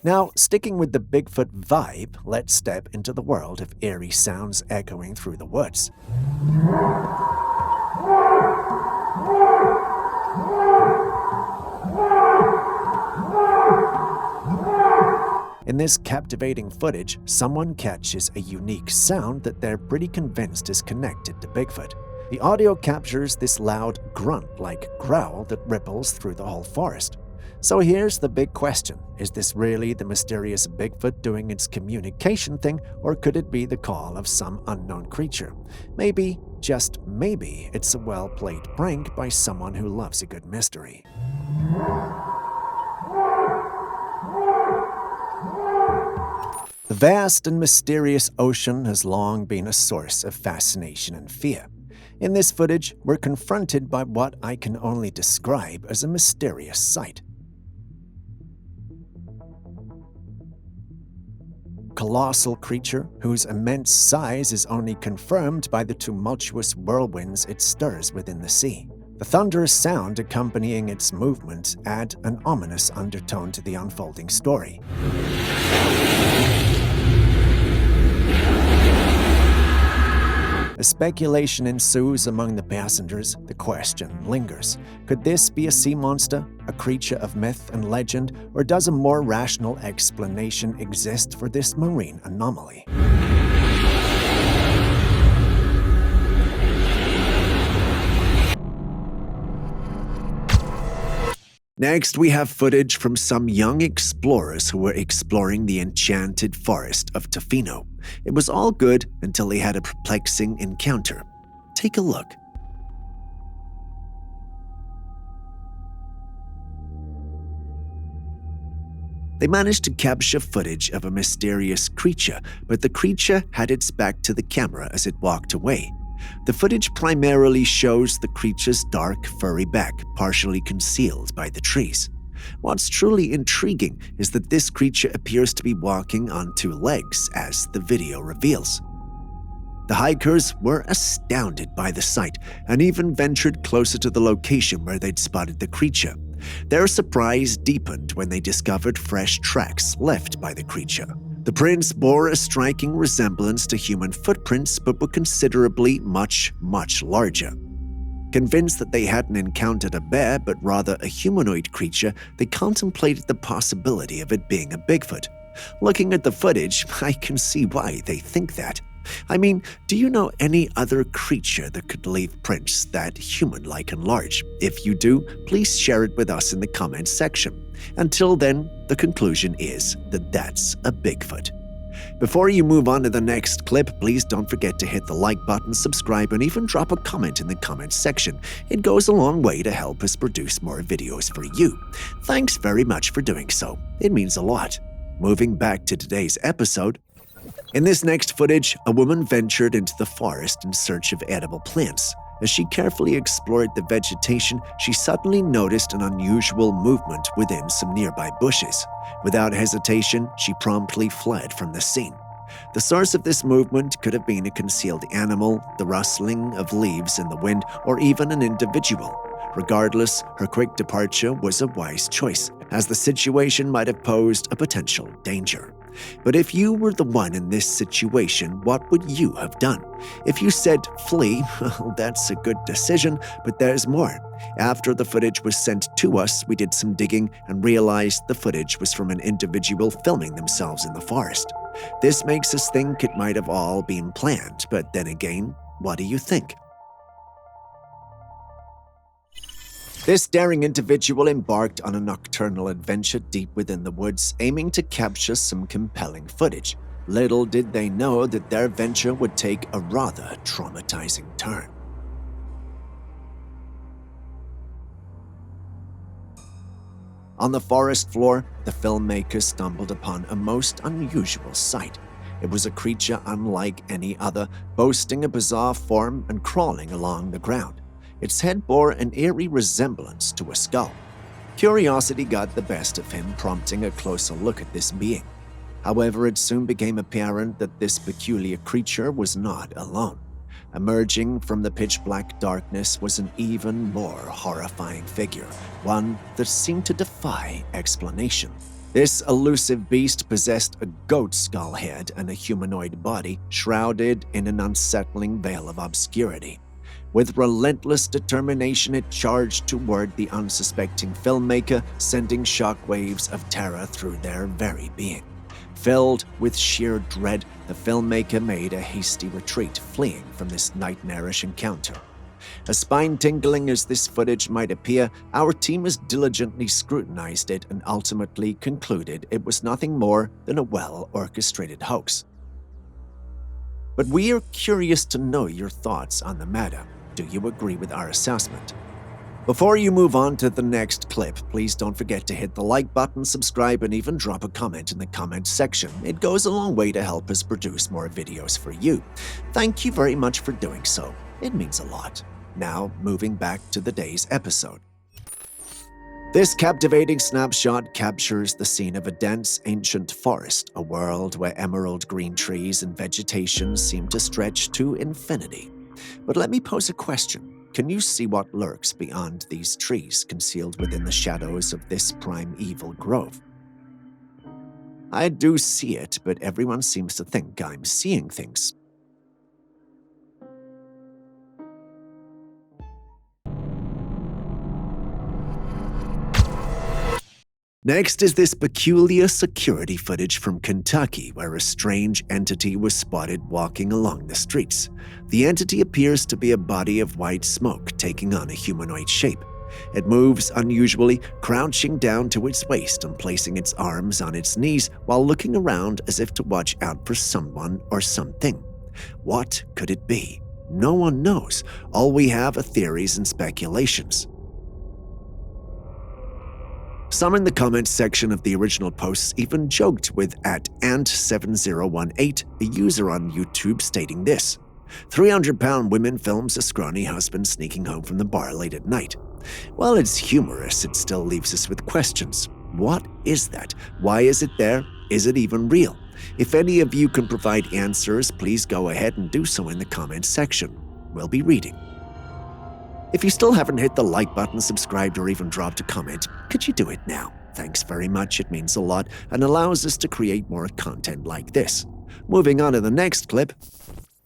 Now, sticking with the Bigfoot vibe, let's step into the world of eerie sounds echoing through the woods. In this captivating footage, someone catches a unique sound that they're pretty convinced is connected to Bigfoot. The audio captures this loud grunt-like growl that ripples through the whole forest. So here's the big question. Is this really the mysterious Bigfoot doing its communication thing, or could it be the call of some unknown creature? Maybe, just maybe, it's a well-played prank by someone who loves a good mystery. The vast and mysterious ocean has long been a source of fascination and fear. In this footage, we're confronted by what I can only describe as a mysterious sight. Colossal creature whose immense size is only confirmed by the tumultuous whirlwinds it stirs within the sea. The thunderous sound accompanying its movement add an ominous undertone to the unfolding story. As speculation ensues among the passengers, the question lingers. Could this be a sea monster, a creature of myth and legend, or does a more rational explanation exist for this marine anomaly? Next, we have footage from some young explorers who were exploring the enchanted forest of Tofino. It was all good until they had a perplexing encounter. Take a look. They managed to capture footage of a mysterious creature, but the creature had its back to the camera as it walked away. The footage primarily shows the creature's dark, furry back, partially concealed by the trees. What's truly intriguing is that this creature appears to be walking on two legs, as the video reveals. The hikers were astounded by the sight and even ventured closer to the location where they'd spotted the creature. Their surprise deepened when they discovered fresh tracks left by the creature. The prints bore a striking resemblance to human footprints, but were considerably much larger. Convinced that they hadn't encountered a bear, but rather a humanoid creature, they contemplated the possibility of it being a Bigfoot. Looking at the footage, I can see why they think that. I mean, do you know any other creature that could leave prints that human-like and large? If you do, please share it with us in the comments section. Until then, the conclusion is that that's a Bigfoot. Before you move on to the next clip, please don't forget to hit the like button, subscribe, and even drop a comment in the comments section. It goes a long way to help us produce more videos for you. Thanks very much for doing so. It means a lot. Moving back to today's episode, in this next footage, a woman ventured into the forest in search of edible plants. As she carefully explored the vegetation, she suddenly noticed an unusual movement within some nearby bushes. Without hesitation, she promptly fled from the scene. The source of this movement could have been a concealed animal, the rustling of leaves in the wind, or even an individual. Regardless, her quick departure was a wise choice, as the situation might have posed a potential danger. But if you were the one in this situation, what would you have done? If you said flee, well, that's a good decision, but there's more. After the footage was sent to us, we did some digging and realized the footage was from an individual filming themselves in the forest. This makes us think it might have all been planned, but then again, what do you think? This daring individual embarked on a nocturnal adventure deep within the woods, aiming to capture some compelling footage. Little did they know that their venture would take a rather traumatizing turn. On the forest floor, the filmmaker stumbled upon a most unusual sight. It was a creature unlike any other, boasting a bizarre form and crawling along the ground. Its head bore an eerie resemblance to a skull. Curiosity got the best of him, prompting a closer look at this being. However, it soon became apparent that this peculiar creature was not alone. Emerging from the pitch-black darkness was an even more horrifying figure, one that seemed to defy explanation. This elusive beast possessed a goat skull head and a humanoid body, shrouded in an unsettling veil of obscurity. With relentless determination, it charged toward the unsuspecting filmmaker, sending shockwaves of terror through their very being. Filled with sheer dread, the filmmaker made a hasty retreat, fleeing from this nightmarish encounter. As spine-tingling as this footage might appear, our team has diligently scrutinized it and ultimately concluded it was nothing more than a well-orchestrated hoax. But we are curious to know your thoughts on the matter. Do you agree with our assessment? Before you move on to the next clip, please don't forget to hit the like button, subscribe, and even drop a comment in the comments section. It goes a long way to help us produce more videos for you. Thank you very much for doing so. It means a lot. Now, moving back to the day's episode. This captivating snapshot captures the scene of a dense, ancient forest, a world where emerald green trees and vegetation seem to stretch to infinity. But let me pose a question. Can you see what lurks beyond these trees, concealed within the shadows of this primeval grove? I do see it, but everyone seems to think I'm seeing things. Next is this peculiar security footage from Kentucky, where a strange entity was spotted walking along the streets. The entity appears to be a body of white smoke taking on a humanoid shape. It moves unusually, crouching down to its waist and placing its arms on its knees while looking around as if to watch out for someone or something. What could it be? No one knows. All we have are theories and speculations. Some in the comments section of the original posts even joked with @ant7018, a user on YouTube, stating this: 300-pound woman films a scrawny husband sneaking home from the bar late at night. While it's humorous, it still leaves us with questions. What is that? Why is it there? Is it even real? If any of you can provide answers, please go ahead and do so in the comments section. We'll be reading. If you still haven't hit the like button, subscribed, or even dropped a comment, could you do it now? Thanks very much, it means a lot and allows us to create more content like this. Moving on to the next clip.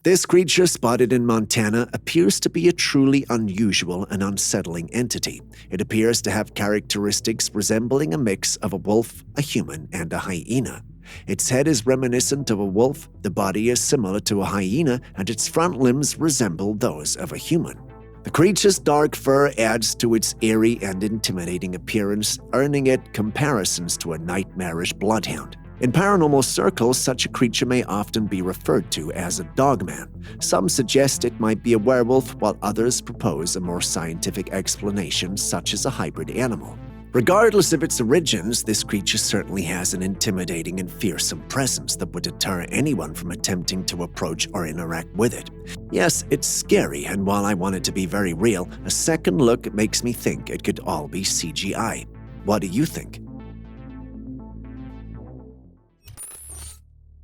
This creature spotted in Montana appears to be a truly unusual and unsettling entity. It appears to have characteristics resembling a mix of a wolf, a human, and a hyena. Its head is reminiscent of a wolf, the body is similar to a hyena, and its front limbs resemble those of a human. The creature's dark fur adds to its eerie and intimidating appearance, earning it comparisons to a nightmarish bloodhound. In paranormal circles, such a creature may often be referred to as a dogman. Some suggest it might be a werewolf, while others propose a more scientific explanation, such as a hybrid animal. Regardless of its origins, this creature certainly has an intimidating and fearsome presence that would deter anyone from attempting to approach or interact with it. Yes, it's scary, and while I want it to be very real, a second look makes me think it could all be CGI. What do you think?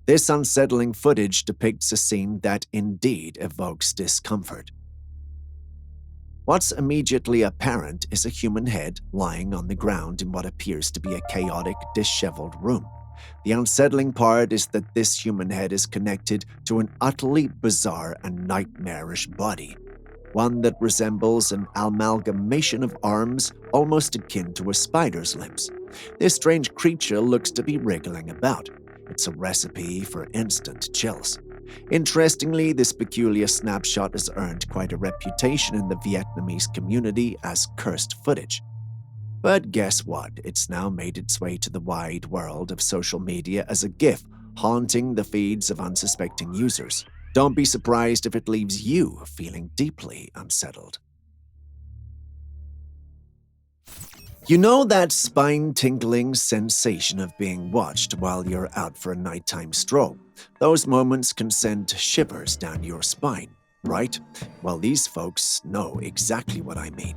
This unsettling footage depicts a scene that indeed evokes discomfort. What's immediately apparent is a human head lying on the ground in what appears to be a chaotic, disheveled room. The unsettling part is that this human head is connected to an utterly bizarre and nightmarish body, one that resembles an amalgamation of arms almost akin to a spider's limbs. This strange creature looks to be wriggling about. It's a recipe for instant chills. Interestingly, this peculiar snapshot has earned quite a reputation in the Vietnamese community as cursed footage. But guess what? It's now made its way to the wide world of social media as a GIF, haunting the feeds of unsuspecting users. Don't be surprised if it leaves you feeling deeply unsettled. You know that spine-tingling sensation of being watched while you're out for a nighttime stroll? Those moments can send shivers down your spine, right? Well, these folks know exactly what I mean.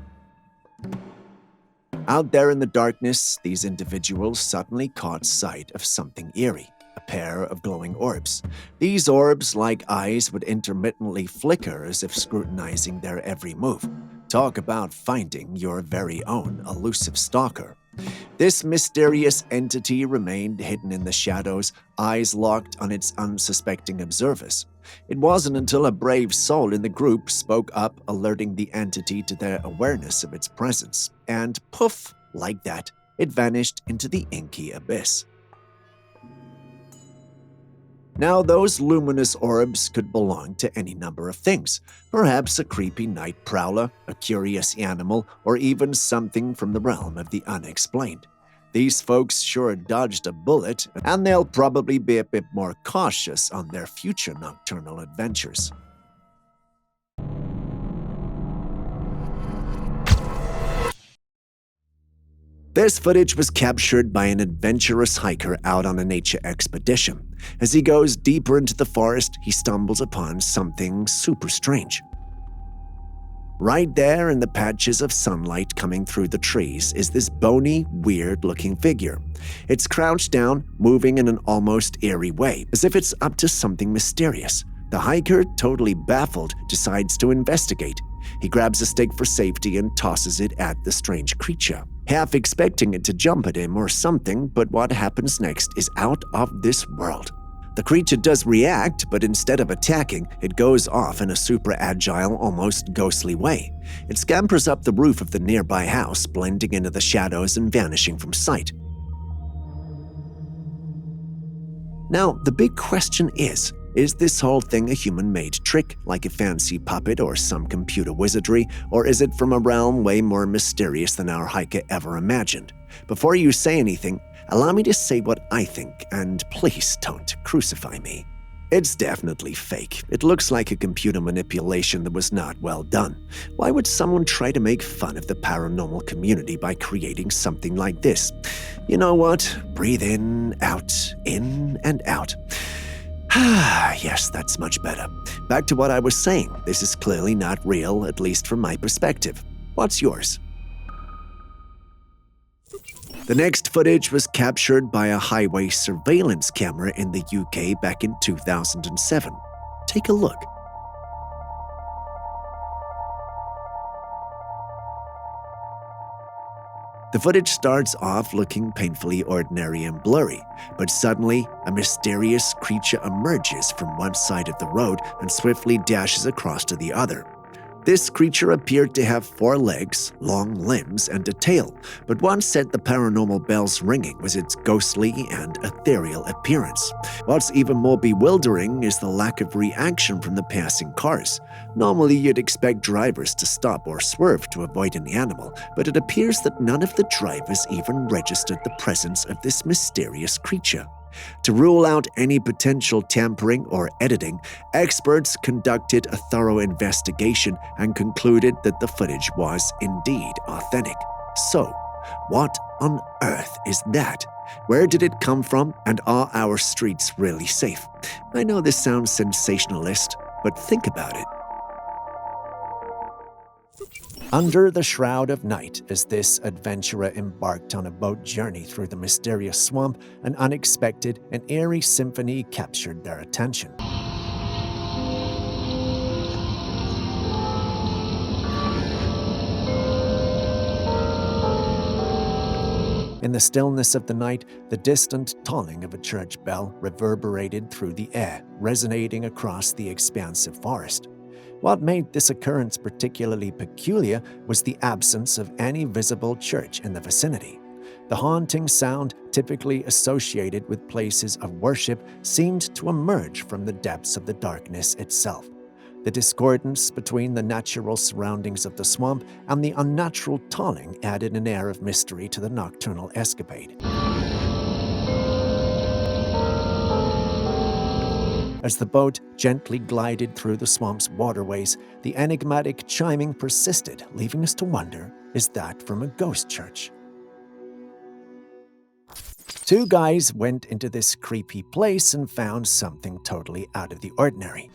Out there in the darkness, these individuals suddenly caught sight of something eerie, a pair of glowing orbs. These orbs, like eyes, would intermittently flicker as if scrutinizing their every move. Talk about finding your very own elusive stalker. This mysterious entity remained hidden in the shadows, eyes locked on its unsuspecting observers. It wasn't until a brave soul in the group spoke up, alerting the entity to their awareness of its presence, and poof, like that, it vanished into the inky abyss. Now, those luminous orbs could belong to any number of things. Perhaps a creepy night prowler, a curious animal, or even something from the realm of the unexplained. These folks sure dodged a bullet, and they'll probably be a bit more cautious on their future nocturnal adventures. This footage was captured by an adventurous hiker out on a nature expedition. As he goes deeper into the forest, he stumbles upon something super strange. Right there in the patches of sunlight coming through the trees is this bony, weird-looking figure. It's crouched down, moving in an almost eerie way, as if it's up to something mysterious. The hiker, totally baffled, decides to investigate. He grabs a stick for safety and tosses it at the strange creature, half expecting it to jump at him or something, but what happens next is out of this world. The creature does react, but instead of attacking, it goes off in a super agile, almost ghostly way. It scampers up the roof of the nearby house, blending into the shadows and vanishing from sight. Now, the big question is this whole thing a human-made trick, like a fancy puppet or some computer wizardry, or is it from a realm way more mysterious than our hiker ever imagined? Before you say anything, allow me to say what I think, and please don't crucify me. It's definitely fake. It looks like a computer manipulation that was not well done. Why would someone try to make fun of the paranormal community by creating something like this? You know what? Breathe in and out. Yes, that's much better. Back to what I was saying. This is clearly not real, at least from my perspective. What's yours? The next footage was captured by a highway surveillance camera in the UK back in 2007. Take a look. The footage starts off looking painfully ordinary and blurry, but suddenly a mysterious creature emerges from one side of the road and swiftly dashes across to the other. This creature appeared to have 4 legs, long limbs, and a tail, but what set the paranormal bells ringing was its ghostly and ethereal appearance. What's even more bewildering is the lack of reaction from the passing cars. Normally, you'd expect drivers to stop or swerve to avoid an animal, but it appears that none of the drivers even registered the presence of this mysterious creature. To rule out any potential tampering or editing, experts conducted a thorough investigation and concluded that the footage was indeed authentic. So, what on earth is that? Where did it come from, and are our streets really safe? I know this sounds sensationalist, but think about it. Under the shroud of night, as this adventurer embarked on a boat journey through the mysterious swamp, an unexpected and eerie symphony captured their attention. In the stillness of the night, the distant tolling of a church bell reverberated through the air, resonating across the expansive forest. What made this occurrence particularly peculiar was the absence of any visible church in the vicinity. The haunting sound, typically associated with places of worship, seemed to emerge from the depths of the darkness itself. The discordance between the natural surroundings of the swamp and the unnatural tolling added an air of mystery to the nocturnal escapade. As the boat gently glided through the swamp's waterways, the enigmatic chiming persisted, leaving us to wonder, is that from a ghost church? Two guys went into this creepy place and found something totally out of the ordinary.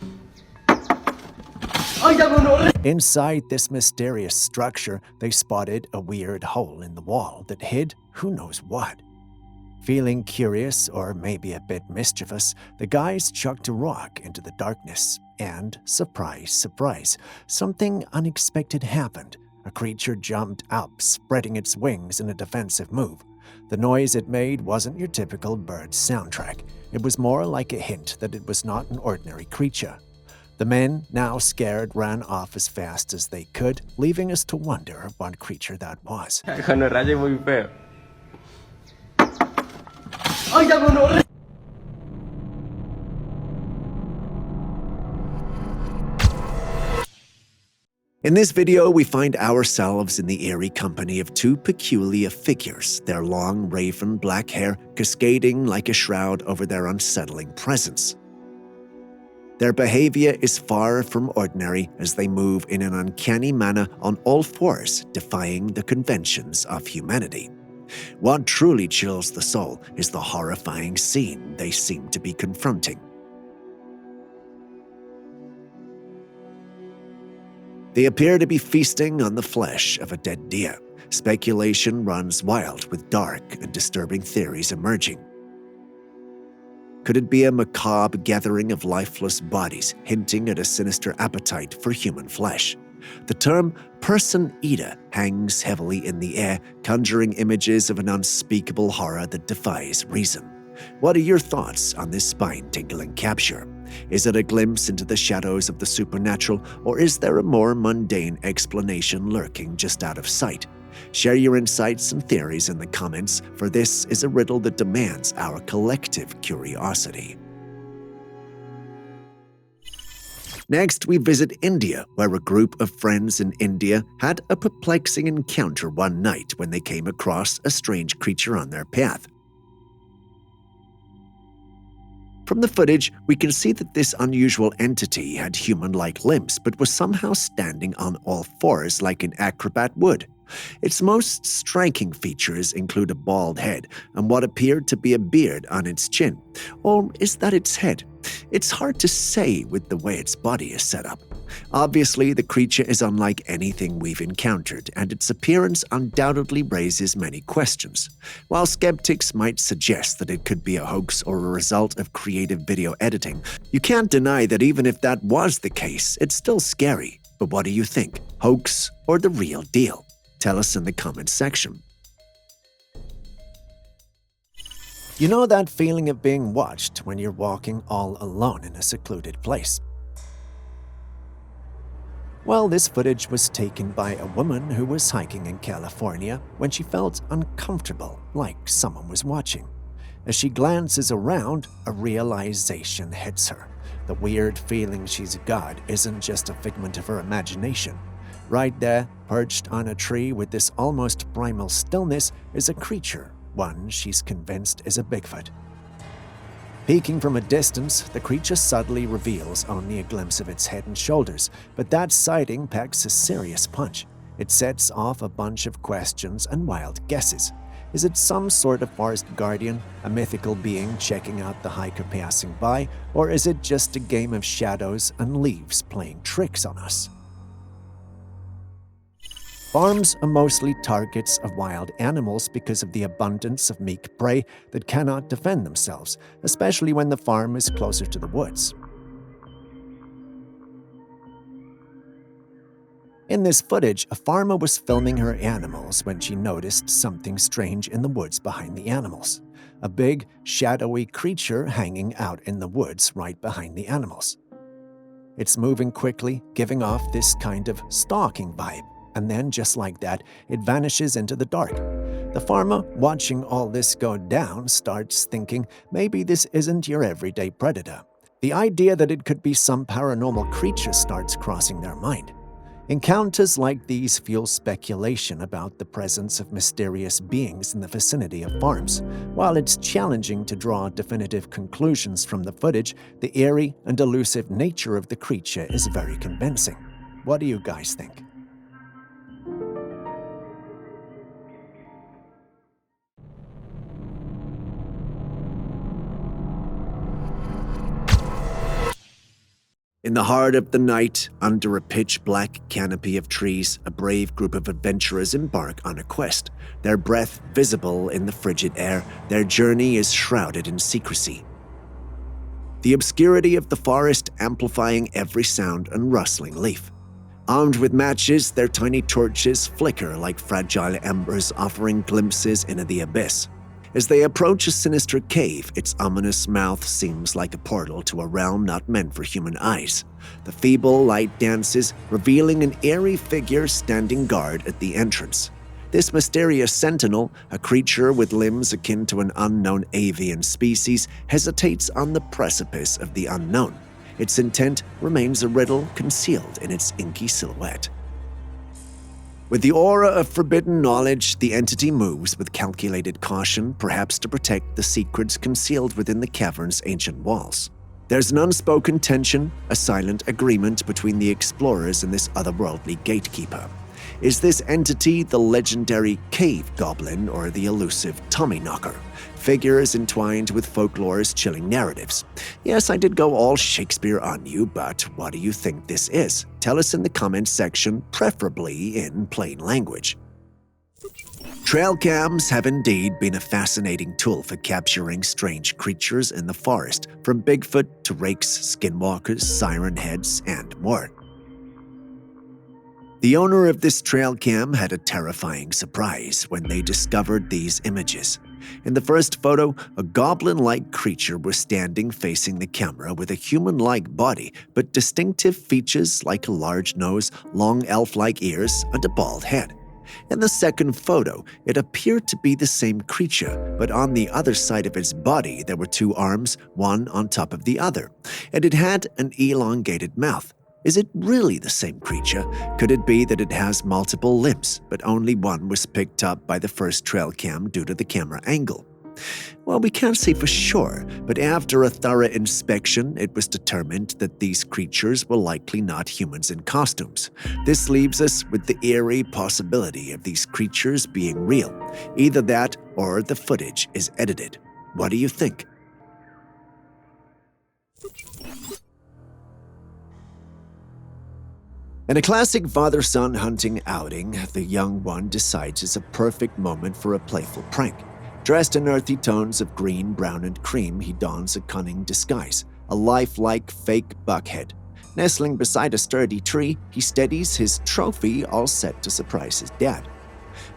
Inside this mysterious structure, they spotted a weird hole in the wall that hid who knows what. Feeling curious, or maybe a bit mischievous, the guys chucked a rock into the darkness, and surprise, surprise, something unexpected happened. A creature jumped up, spreading its wings in a defensive move. The noise it made wasn't your typical bird soundtrack. It was more like a hint that it was not an ordinary creature. The men, now scared, ran off as fast as they could, leaving us to wonder what creature that was. In this video, we find ourselves in the eerie company of two peculiar figures, their long, raven black hair cascading like a shroud over their unsettling presence. Their behavior is far from ordinary as they move in an uncanny manner on all fours, defying the conventions of humanity. What truly chills the soul is the horrifying scene they seem to be confronting. They appear to be feasting on the flesh of a dead deer. Speculation runs wild with dark and disturbing theories emerging. Could it be a macabre gathering of lifeless bodies, hinting at a sinister appetite for human flesh? The term person eater hangs heavily in the air, conjuring images of an unspeakable horror that defies reason. What are your thoughts on this spine-tingling capture? Is it a glimpse into the shadows of the supernatural, or is there a more mundane explanation lurking just out of sight? Share your insights and theories in the comments, for this is a riddle that demands our collective curiosity. Next, we visit India, where a group of friends in India had a perplexing encounter one night when they came across a strange creature on their path. From the footage, we can see that this unusual entity had human-like limbs, but was somehow standing on all fours like an acrobat would. Its most striking features include a bald head and what appeared to be a beard on its chin. Or is that its head? It's hard to say with the way its body is set up. Obviously, the creature is unlike anything we've encountered, and its appearance undoubtedly raises many questions. While skeptics might suggest that it could be a hoax or a result of creative video editing, you can't deny that even if that was the case, it's still scary. But what do you think? Hoax or the real deal? Tell us in the comments section. You know that feeling of being watched when you're walking all alone in a secluded place? Well, this footage was taken by a woman who was hiking in California when she felt uncomfortable, like someone was watching. As she glances around, a realization hits her. The weird feeling she's got isn't just a figment of her imagination. Right there, perched on a tree with this almost primal stillness, is a creature, one she's convinced is a Bigfoot. Peeking from a distance, the creature subtly reveals only a glimpse of its head and shoulders, but that sighting packs a serious punch. It sets off a bunch of questions and wild guesses. Is it some sort of forest guardian, a mythical being checking out the hiker passing by, or is it just a game of shadows and leaves playing tricks on us? Farms are mostly targets of wild animals because of the abundance of meek prey that cannot defend themselves, especially when the farm is closer to the woods. In this footage, a farmer was filming her animals when she noticed something strange in the woods behind the animals. A big, shadowy creature hanging out in the woods right behind the animals. It's moving quickly, giving off this kind of stalking vibe. And then, just like that, it vanishes into the dark. The farmer, watching all this go down, starts thinking maybe this isn't your everyday predator. The idea that it could be some paranormal creature starts crossing their mind. Encounters like these fuel speculation about the presence of mysterious beings in the vicinity of farms. While it's challenging to draw definitive conclusions from the footage, the eerie and elusive nature of the creature is very convincing. What do you guys think? In the heart of the night, under a pitch-black canopy of trees, a brave group of adventurers embark on a quest. Their breath visible in the frigid air, their journey is shrouded in secrecy. The obscurity of the forest amplifying every sound and rustling leaf. Armed with matches, their tiny torches flicker like fragile embers, offering glimpses into the abyss. As they approach a sinister cave, its ominous mouth seems like a portal to a realm not meant for human eyes. The feeble light dances, revealing an eerie figure standing guard at the entrance. This mysterious sentinel, a creature with limbs akin to an unknown avian species, hesitates on the precipice of the unknown. Its intent remains a riddle concealed in its inky silhouette. With the aura of forbidden knowledge, the entity moves with calculated caution, perhaps to protect the secrets concealed within the cavern's ancient walls. There's an unspoken tension, a silent agreement between the explorers and this otherworldly gatekeeper. Is this entity the legendary cave goblin or the elusive Tommyknocker? Figures entwined with folklore's chilling narratives. Yes, I did go all Shakespeare on you, but what do you think this is? Tell us in the comments section, preferably in plain language. Trailcams have indeed been a fascinating tool for capturing strange creatures in the forest, from Bigfoot to rakes, skinwalkers, siren heads, and more. The owner of this Trailcam had a terrifying surprise when they discovered these images. In the first photo, a goblin-like creature was standing facing the camera with a human-like body, but distinctive features like a large nose, long elf-like ears, and a bald head. In the second photo, it appeared to be the same creature, but on the other side of its body there were two arms, one on top of the other, and it had an elongated mouth. Is it really the same creature? Could it be that it has multiple limbs, but only one was picked up by the first Trailcam due to the camera angle? Well, we can't say for sure, but after a thorough inspection, it was determined that these creatures were likely not humans in costumes. This leaves us with the eerie possibility of these creatures being real. Either that or the footage is edited. What do you think? In a classic father-son hunting outing, the young one decides it's a perfect moment for a playful prank. Dressed in earthy tones of green, brown, and cream, he dons a cunning disguise, a lifelike fake buckhead. Nestling beside a sturdy tree, he steadies his trophy, all set to surprise his dad.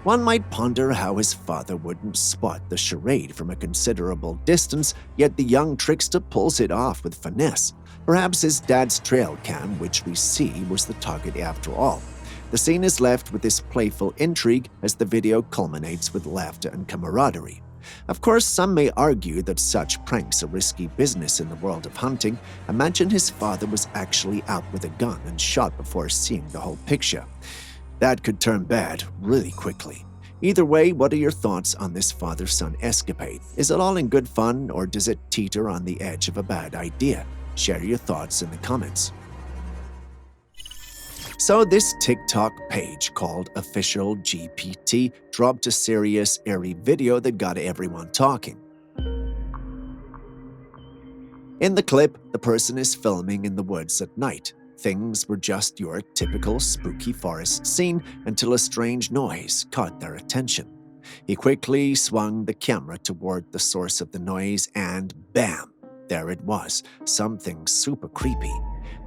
One might ponder how his father wouldn't spot the charade from a considerable distance, yet the young trickster pulls it off with finesse. Perhaps his dad's Trailcam, which we see, was the target after all. The scene is left with this playful intrigue as the video culminates with laughter and camaraderie. Of course, some may argue that such pranks are risky business in the world of hunting. Imagine his father was actually out with a gun and shot before seeing the whole picture. That could turn bad really quickly. Either way, what are your thoughts on this father-son escapade? Is it all in good fun, or does it teeter on the edge of a bad idea? Share your thoughts in the comments. So this TikTok page called Official GPT dropped a serious, airy video that got everyone talking. In the clip, the person is filming in the woods at night. Things were just your typical spooky forest scene until a strange noise caught their attention. He quickly swung the camera toward the source of the noise and bam! There it was, something super creepy.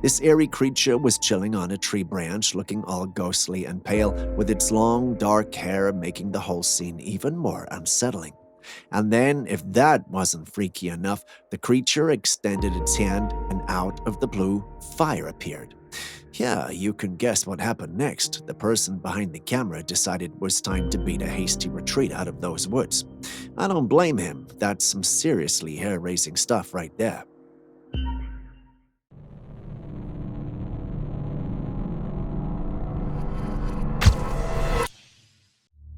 This eerie creature was chilling on a tree branch, looking all ghostly and pale, with its long, dark hair making the whole scene even more unsettling. And then, if that wasn't freaky enough, the creature extended its hand and out of the blue, fire appeared. Yeah, you can guess what happened next. The person behind the camera decided it was time to beat a hasty retreat out of those woods. I don't blame him. That's some seriously hair-raising stuff right there.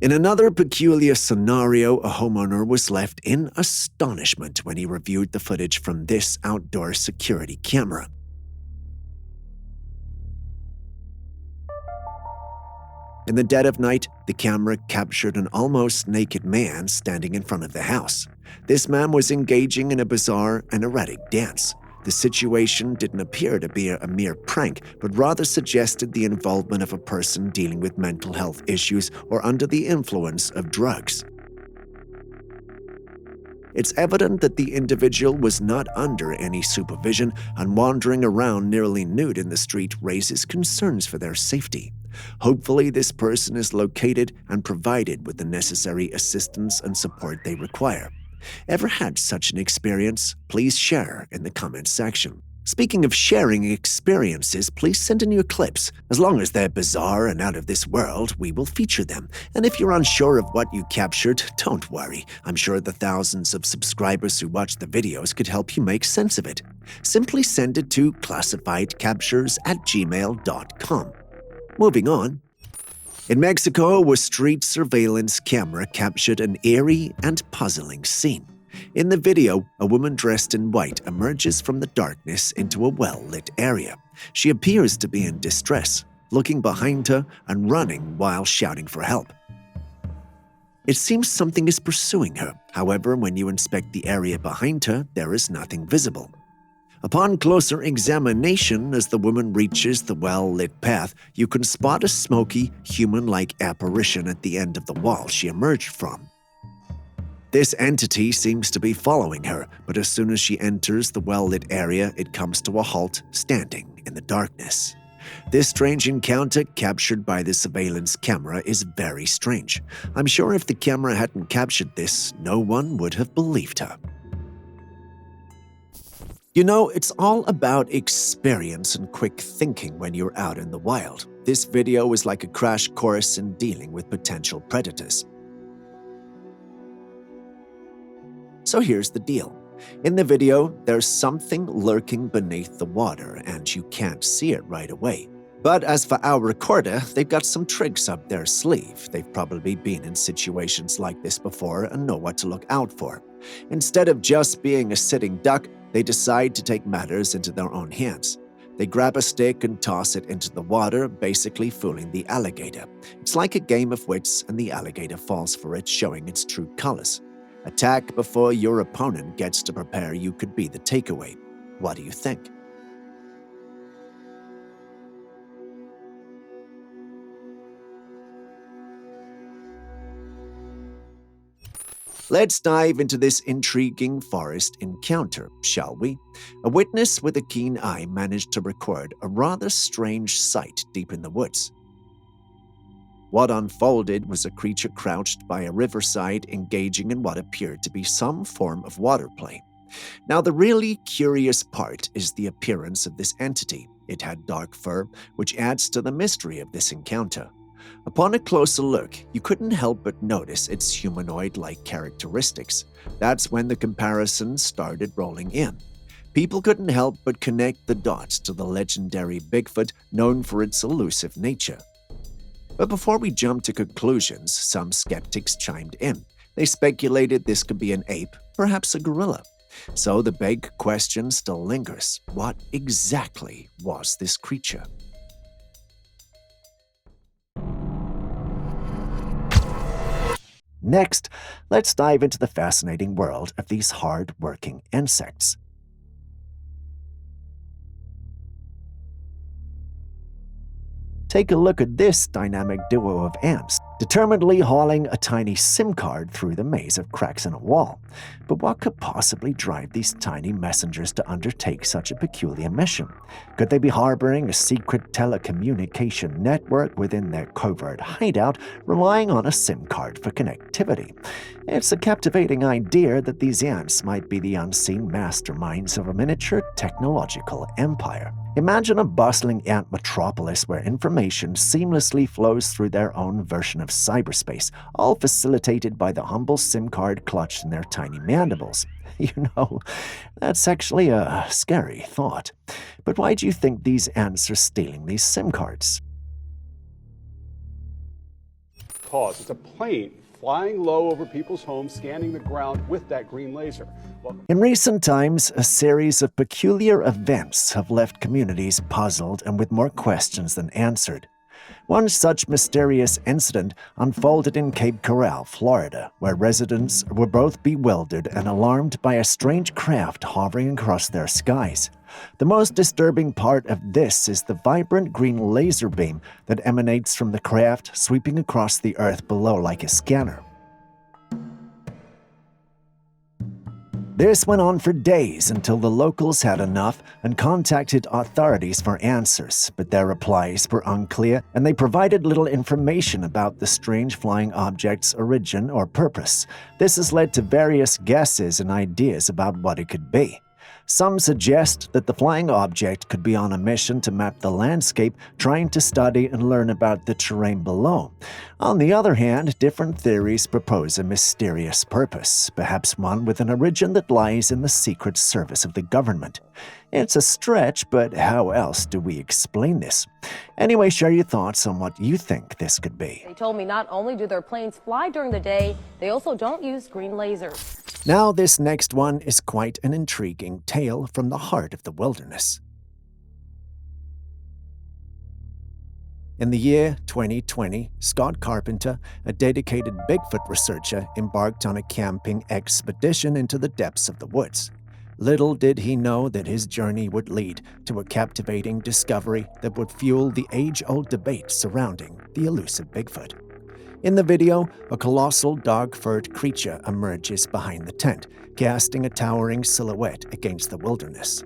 In another peculiar scenario, a homeowner was left in astonishment when he reviewed the footage from this outdoor security camera. In the dead of night, the camera captured an almost naked man standing in front of the house. This man was engaging in a bizarre and erratic dance. The situation didn't appear to be a mere prank, but rather suggested the involvement of a person dealing with mental health issues or under the influence of drugs. It's evident that the individual was not under any supervision, and wandering around nearly nude in the street raises concerns for their safety. Hopefully, this person is located and provided with the necessary assistance and support they require. Ever had such an experience? Please share in the comments section. Speaking of sharing experiences, please send in your clips. As long as they're bizarre and out of this world, we will feature them. And if you're unsure of what you captured, don't worry. I'm sure the thousands of subscribers who watch the videos could help you make sense of it. Simply send it to classifiedcaptures@gmail.com. Moving on. In Mexico, a street surveillance camera captured an eerie and puzzling scene. In the video, a woman dressed in white emerges from the darkness into a well-lit area. She appears to be in distress, looking behind her and running while shouting for help. It seems something is pursuing her. However, when you inspect the area behind her, there is nothing visible. Upon closer examination, as the woman reaches the well-lit path, you can spot a smoky, human-like apparition at the end of the wall she emerged from. This entity seems to be following her, but as soon as she enters the well-lit area, it comes to a halt, standing in the darkness. This strange encounter captured by the surveillance camera is very strange. I'm sure if the camera hadn't captured this, no one would have believed her. You know, it's all about experience and quick thinking when you're out in the wild. This video is like a crash course in dealing with potential predators. So here's the deal. In the video, there's something lurking beneath the water and you can't see it right away. But as for our recorder, they've got some tricks up their sleeve. They've probably been in situations like this before and know what to look out for. Instead of just being a sitting duck, they decide to take matters into their own hands. They grab a stick and toss it into the water, basically fooling the alligator. It's like a game of wits, and the alligator falls for it, showing its true colors. Attack before your opponent gets to prepare you could be the takeaway. What do you think? Let's dive into this intriguing forest encounter, shall we? A witness with a keen eye managed to record a rather strange sight deep in the woods. What unfolded was a creature crouched by a riverside engaging in what appeared to be some form of water play. Now, the really curious part is the appearance of this entity. It had dark fur, which adds to the mystery of this encounter. Upon a closer look, you couldn't help but notice its humanoid-like characteristics. That's when the comparisons started rolling in. People couldn't help but connect the dots to the legendary Bigfoot, known for its elusive nature. But before we jump to conclusions, some skeptics chimed in. They speculated this could be an ape, perhaps a gorilla. So the big question still lingers. What exactly was this creature? Next, let's dive into the fascinating world of these hard-working insects. Take a look at this dynamic duo of ants. determinedly hauling a tiny SIM card through the maze of cracks in a wall. But what could possibly drive these tiny messengers to undertake such a peculiar mission? Could they be harboring a secret telecommunication network within their covert hideout, relying on a SIM card for connectivity? It's a captivating idea that these ants might be the unseen masterminds of a miniature technological empire. Imagine a bustling ant metropolis where information seamlessly flows through their own version of cyberspace, all facilitated by the humble SIM card clutched in their tiny mandibles. You know, that's actually a scary thought. But why do you think these ants are stealing these SIM cards? It's a plane flying low over people's homes, scanning the ground with that green laser. In recent times, a series of peculiar events have left communities puzzled and with more questions than answered. One such mysterious incident unfolded in Cape Coral, Florida, where residents were both bewildered and alarmed by a strange craft hovering across their skies. The most disturbing part of this is the vibrant green laser beam that emanates from the craft, sweeping across the earth below like a scanner. This went on for days until the locals had enough and contacted authorities for answers, but their replies were unclear and they provided little information about the strange flying object's origin or purpose. This has led to various guesses and ideas about what it could be. Some suggest that the flying object could be on a mission to map the landscape, trying to study and learn about the terrain below. On the other hand, different theories propose a mysterious purpose, perhaps one with an origin that lies in the secret service of the government. It's a stretch, but how else do we explain this? Anyway, share your thoughts on what you think this could be. They told me not only do their planes fly during the day, they also don't use green lasers. Now, this next one is quite an intriguing tale from the heart of the wilderness. In the year 2020, Scott Carpenter, a dedicated Bigfoot researcher, embarked on a camping expedition into the depths of the woods. Little did he know that his journey would lead to a captivating discovery that would fuel the age-old debate surrounding the elusive Bigfoot. In the video, a colossal dog-furred creature emerges behind the tent, casting a towering silhouette against the wilderness.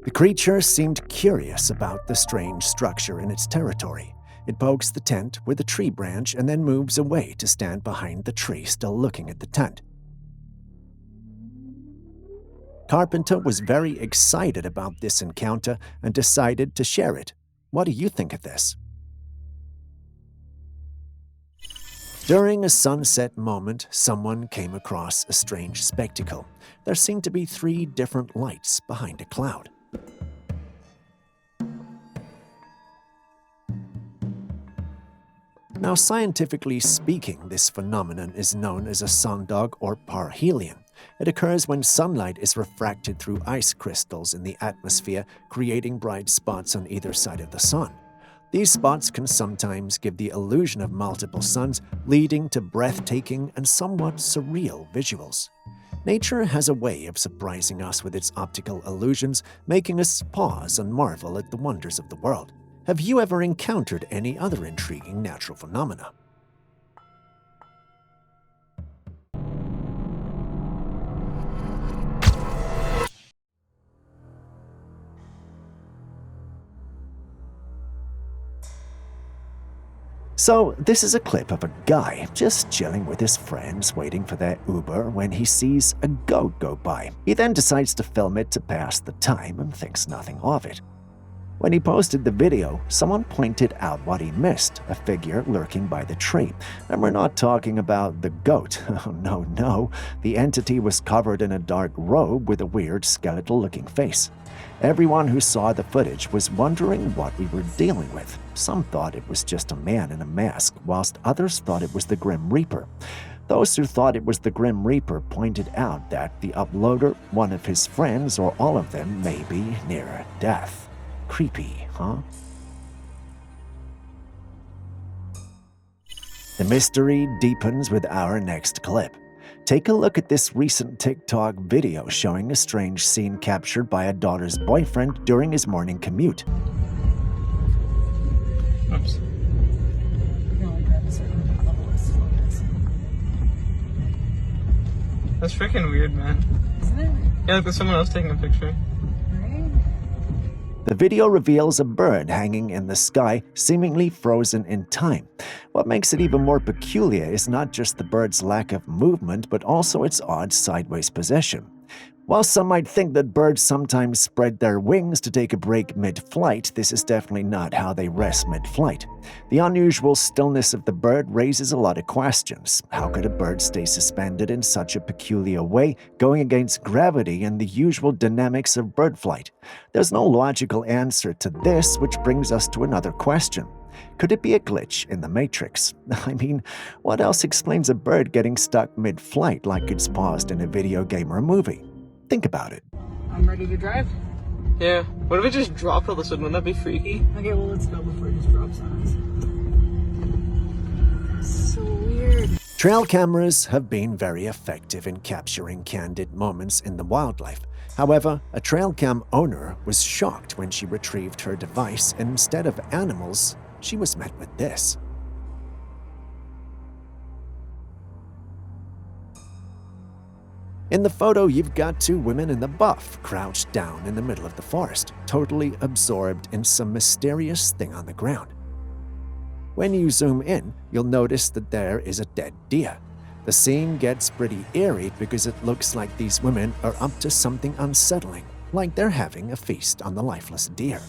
The creature seemed curious about the strange structure in its territory. It pokes the tent with a tree branch and then moves away to stand behind the tree, still looking at the tent. Carpenter was very excited about this encounter and decided to share it. What do you think of this? During a sunset moment, someone came across a strange spectacle. There seemed to be 3 different lights behind a cloud. Now, scientifically speaking, this phenomenon is known as a sundog or parhelion. It occurs when sunlight is refracted through ice crystals in the atmosphere, creating bright spots on either side of the sun. These spots can sometimes give the illusion of multiple suns, leading to breathtaking and somewhat surreal visuals. Nature has a way of surprising us with its optical illusions, making us pause and marvel at the wonders of the world. Have you ever encountered any other intriguing natural phenomena? So, this is a clip of a guy just chilling with his friends waiting for their Uber when he sees a goat go by. He then decides to film it to pass the time and thinks nothing of it. When he posted the video, someone pointed out what he missed, a figure lurking by the tree. And we're not talking about the goat. Oh, no. The entity was covered in a dark robe with a weird skeletal-looking face. Everyone who saw the footage was wondering what we were dealing with. Some thought it was just a man in a mask, whilst others thought it was the Grim Reaper. Those who thought it was the Grim Reaper pointed out that the uploader, one of his friends, or all of them may be near death. Creepy, huh? The mystery deepens with our next clip. Take a look at this recent TikTok video showing a strange scene captured by a daughter's boyfriend during his morning commute. Oops. That's freaking weird, man. Isn't it? Yeah, like there's someone else taking a picture. The video reveals a bird hanging in the sky, seemingly frozen in time. What makes it even more peculiar is not just the bird's lack of movement, but also its odd sideways position. While some might think that birds sometimes spread their wings to take a break mid-flight, this is definitely not how they rest mid-flight. The unusual stillness of the bird raises a lot of questions. How could a bird stay suspended in such a peculiar way, going against gravity and the usual dynamics of bird flight? There's no logical answer to this, which brings us to another question. Could it be a glitch in the Matrix? I mean, what else explains a bird getting stuck mid-flight like it's paused in a video game or a movie? Think about it. I'm ready to drive. Yeah. What if it just dropped all of a sudden? Wouldn't that be freaky? Okay, well, let's go before it just drops on us. So weird. Trail cameras have been very effective in capturing candid moments in the wildlife. However, a trail cam owner was shocked when she retrieved her device, and instead of animals, she was met with this. In the photo, you've got two women in the buff crouched down in the middle of the forest, totally absorbed in some mysterious thing on the ground. When you zoom in, you'll notice that there is a dead deer. The scene gets pretty eerie because it looks like these women are up to something unsettling, like they're having a feast on the lifeless deer.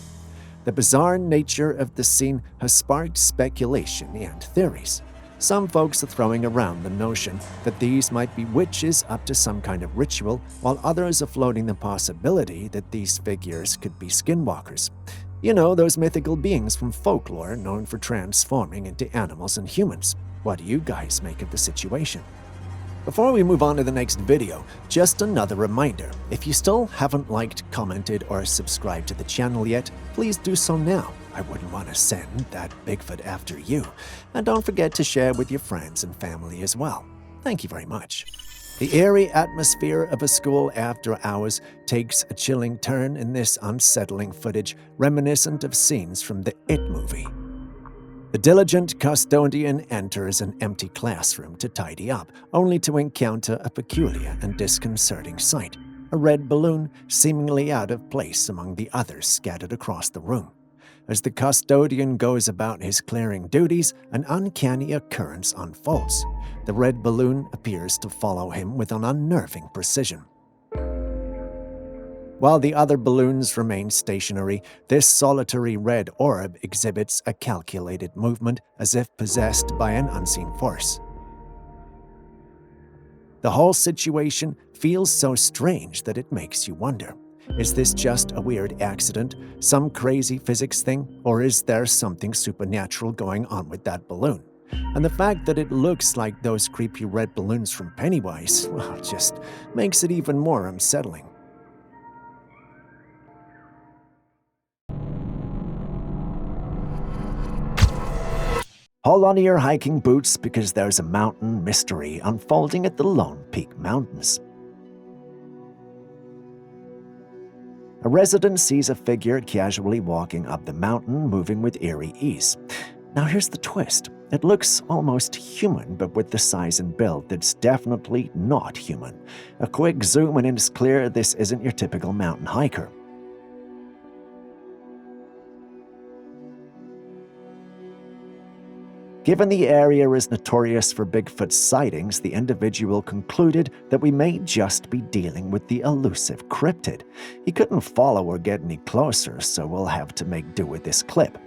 The bizarre nature of the scene has sparked speculation and theories. Some folks are throwing around the notion that these might be witches up to some kind of ritual, while others are floating the possibility that these figures could be skinwalkers. You know, those mythical beings from folklore known for transforming into animals and humans. What do you guys make of the situation? Before we move on to the next video, just another reminder. If you still haven't liked, commented, or subscribed to the channel yet, please do so now. I wouldn't want to send that Bigfoot after you. And don't forget to share with your friends and family as well. Thank you very much. The eerie atmosphere of a school after hours takes a chilling turn in this unsettling footage, reminiscent of scenes from the It movie. The diligent custodian enters an empty classroom to tidy up, only to encounter a peculiar and disconcerting sight: a red balloon seemingly out of place among the others scattered across the room. As the custodian goes about his clearing duties, an uncanny occurrence unfolds. The red balloon appears to follow him with an unnerving precision. While the other balloons remain stationary, this solitary red orb exhibits a calculated movement as if possessed by an unseen force. The whole situation feels so strange that it makes you wonder. Is this just a weird accident, some crazy physics thing, or is there something supernatural going on with that balloon? And the fact that it looks like those creepy red balloons from Pennywise, well, just makes it even more unsettling. Hold on to your hiking boots because there's a mountain mystery unfolding at the Lone Peak Mountains. A resident sees a figure casually walking up the mountain, moving with eerie ease. Now here's the twist. It looks almost human, but with the size and build that's definitely not human. A quick zoom and it's clear this isn't your typical mountain hiker. Given the area is notorious for Bigfoot sightings, the individual concluded that we may just be dealing with the elusive cryptid. He couldn't follow or get any closer, so we'll have to make do with this clip.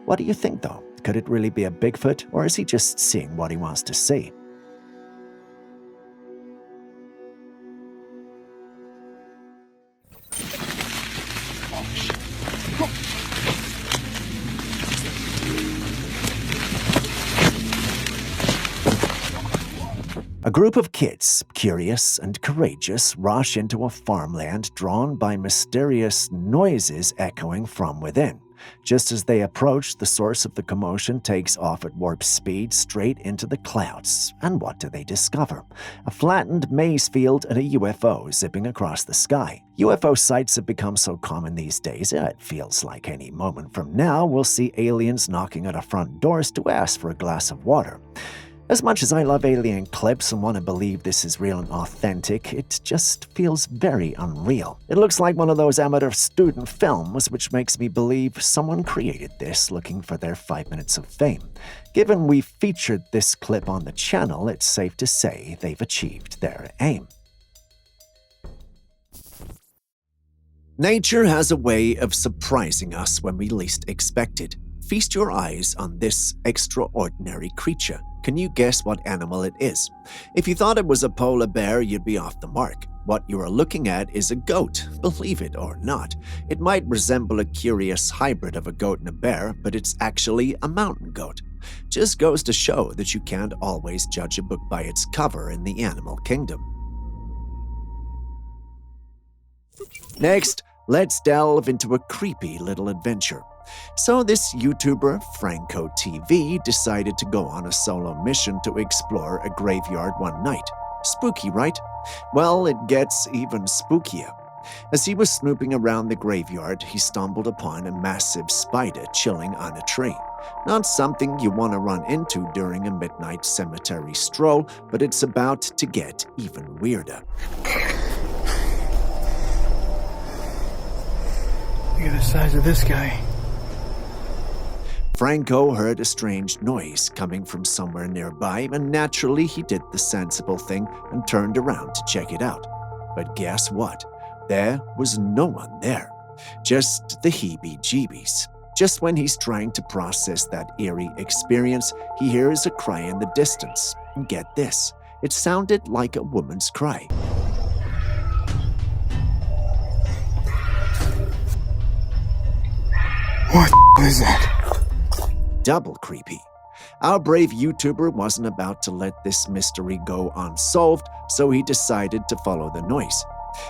What do you think, though? Could it really be a Bigfoot, or is he just seeing what he wants to see? A group of kids, curious and courageous, rush into a farmland drawn by mysterious noises echoing from within. Just as they approach, the source of the commotion takes off at warp speed straight into the clouds. And what do they discover? A flattened maize field and a UFO zipping across the sky. UFO sights have become so common these days, it feels like any moment from now we'll see aliens knocking at our front doors to ask for a glass of water. As much as I love alien clips and want to believe this is real and authentic, it just feels very unreal. It looks like one of those amateur student films, which makes me believe someone created this looking for their 5 minutes of fame. Given we featured this clip on the channel, it's safe to say they've achieved their aim. Nature has a way of surprising us when we least expect it. Feast your eyes on this extraordinary creature. Can you guess what animal it is? If you thought it was a polar bear, you'd be off the mark. What you are looking at is a goat, believe it or not. It might resemble a curious hybrid of a goat and a bear, but it's actually a mountain goat. Just goes to show that you can't always judge a book by its cover in the animal kingdom. Next, let's delve into a creepy little adventure. So this YouTuber, Franco TV, decided to go on a solo mission to explore a graveyard one night. Spooky, right? Well, it gets even spookier. As he was snooping around the graveyard, he stumbled upon a massive spider chilling on a tree. Not something you want to run into during a midnight cemetery stroll, but it's about to get even weirder. Look at the size of this guy. Franco heard a strange noise coming from somewhere nearby, and naturally he did the sensible thing and turned around to check it out. But guess what? There was no one there. Just the heebie-jeebies. Just when he's trying to process that eerie experience, he hears a cry in the distance. And get this, it sounded like a woman's cry. What is that? Double creepy. Our brave YouTuber wasn't about to let this mystery go unsolved, so he decided to follow the noise.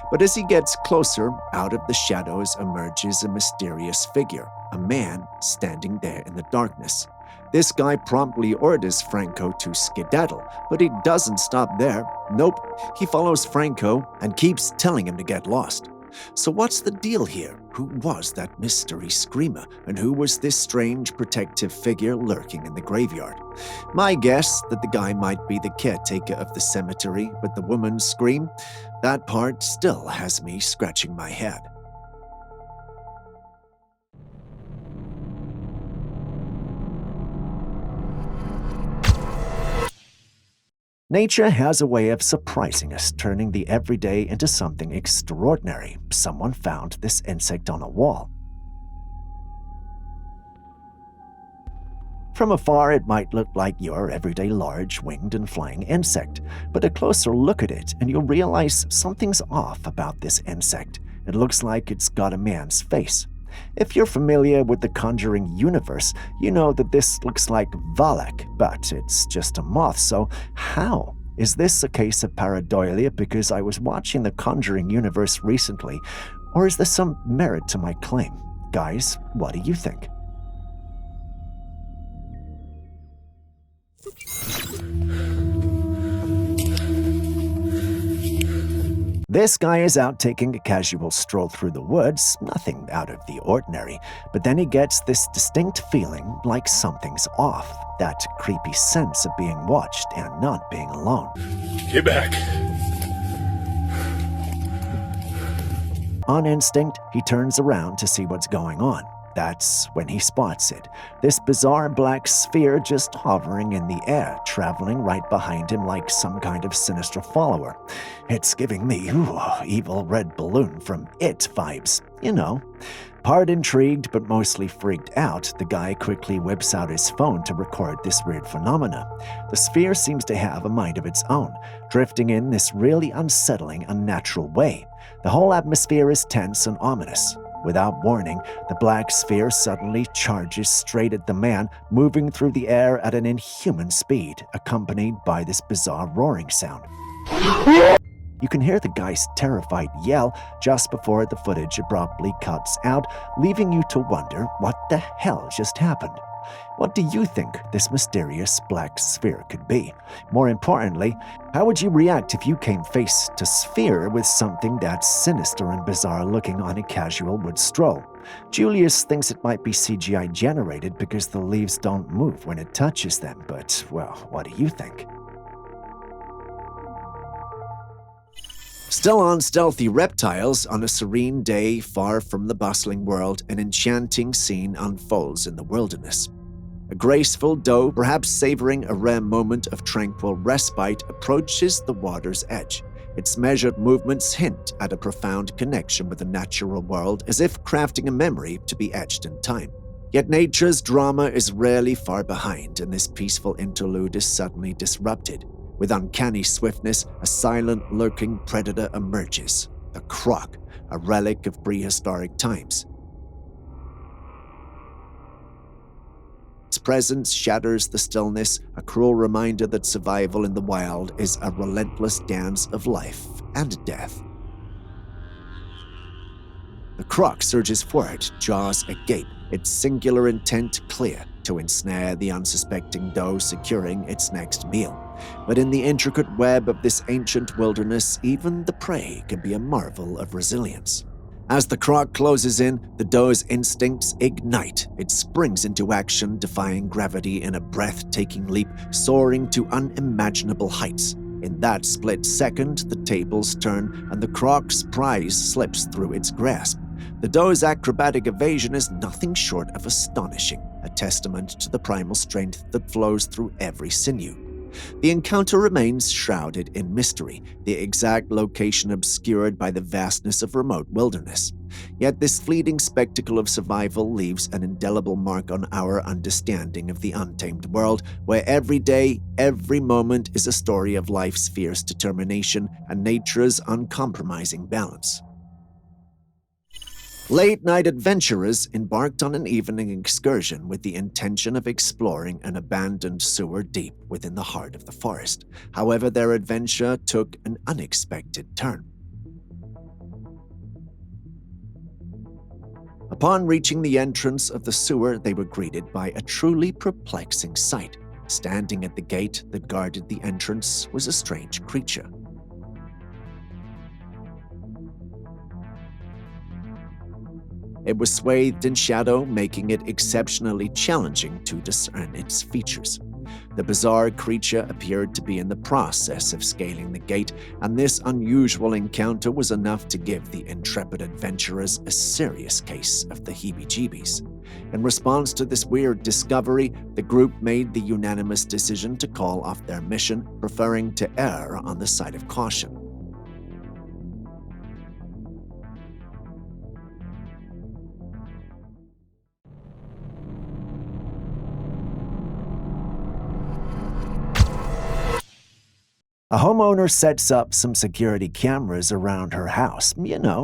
But as he gets closer, out of the shadows emerges a mysterious figure, a man standing there in the darkness. This guy promptly orders Franco to skedaddle, but he doesn't stop there. Nope, he follows Franco and keeps telling him to get lost. So what's the deal here? Who was that mystery screamer, and who was this strange protective figure lurking in the graveyard? My guess that the guy might be the caretaker of the cemetery, but the woman's scream, that part still has me scratching my head. Nature has a way of surprising us, turning the everyday into something extraordinary. Someone found this insect on a wall. From afar, it might look like your everyday large, winged and flying insect, but a closer look at it and you'll realize something's off about this insect. It looks like it's got a man's face. If you're familiar with the Conjuring universe, you know that this looks like Valak, but it's just a moth, so how? Is this a case of pareidolia because I was watching the Conjuring universe recently, or is there some merit to my claim? Guys, what do you think? This guy is out taking a casual stroll through the woods, nothing out of the ordinary, but then he gets this distinct feeling like something's off, that creepy sense of being watched and not being alone. Get back. On instinct, he turns around to see what's going on. That's when he spots it. This bizarre black sphere just hovering in the air, traveling right behind him like some kind of sinister follower. It's giving me evil red balloon from It vibes, you know. Part intrigued but mostly freaked out, the guy quickly whips out his phone to record this weird phenomena. The sphere seems to have a mind of its own, drifting in this really unsettling, unnatural way. The whole atmosphere is tense and ominous. Without warning, the black sphere suddenly charges straight at the man, moving through the air at an inhuman speed, accompanied by this bizarre roaring sound. You can hear the guy's terrified yell just before the footage abruptly cuts out, leaving you to wonder what the hell just happened. What do you think this mysterious black sphere could be? More importantly, how would you react if you came face to sphere with something that's sinister and bizarre looking on a casual wood stroll? Julius thinks it might be CGI generated because the leaves don't move when it touches them, but, well, what do you think? Still on stealthy reptiles, on a serene day far from the bustling world, an enchanting scene unfolds in the wilderness. A graceful doe, perhaps savoring a rare moment of tranquil respite, approaches the water's edge. Its measured movements hint at a profound connection with the natural world, as if crafting a memory to be etched in time. Yet nature's drama is rarely far behind, and this peaceful interlude is suddenly disrupted. With uncanny swiftness, a silent, lurking predator emerges. The croc, a relic of prehistoric times. Its presence shatters the stillness, a cruel reminder that survival in the wild is a relentless dance of life and death. The croc surges forward, jaws agape, its singular intent clear, to ensnare the unsuspecting doe, securing its next meal. But in the intricate web of this ancient wilderness, even the prey can be a marvel of resilience. As the croc closes in, the doe's instincts ignite. It springs into action, defying gravity in a breathtaking leap, soaring to unimaginable heights. In that split second, the tables turn, and the croc's prize slips through its grasp. The doe's acrobatic evasion is nothing short of astonishing, a testament to the primal strength that flows through every sinew. The encounter remains shrouded in mystery, the exact location obscured by the vastness of remote wilderness. Yet this fleeting spectacle of survival leaves an indelible mark on our understanding of the untamed world, where every day, every moment is a story of life's fierce determination and nature's uncompromising balance. Late-night adventurers embarked on an evening excursion with the intention of exploring an abandoned sewer deep within the heart of the forest. However, their adventure took an unexpected turn. Upon reaching the entrance of the sewer, they were greeted by a truly perplexing sight. Standing at the gate that guarded the entrance was a strange creature. It was swathed in shadow, making it exceptionally challenging to discern its features. The bizarre creature appeared to be in the process of scaling the gate, and this unusual encounter was enough to give the intrepid adventurers a serious case of the heebie-jeebies. In response to this weird discovery, the group made the unanimous decision to call off their mission, preferring to err on the side of caution. A homeowner sets up some security cameras around her house,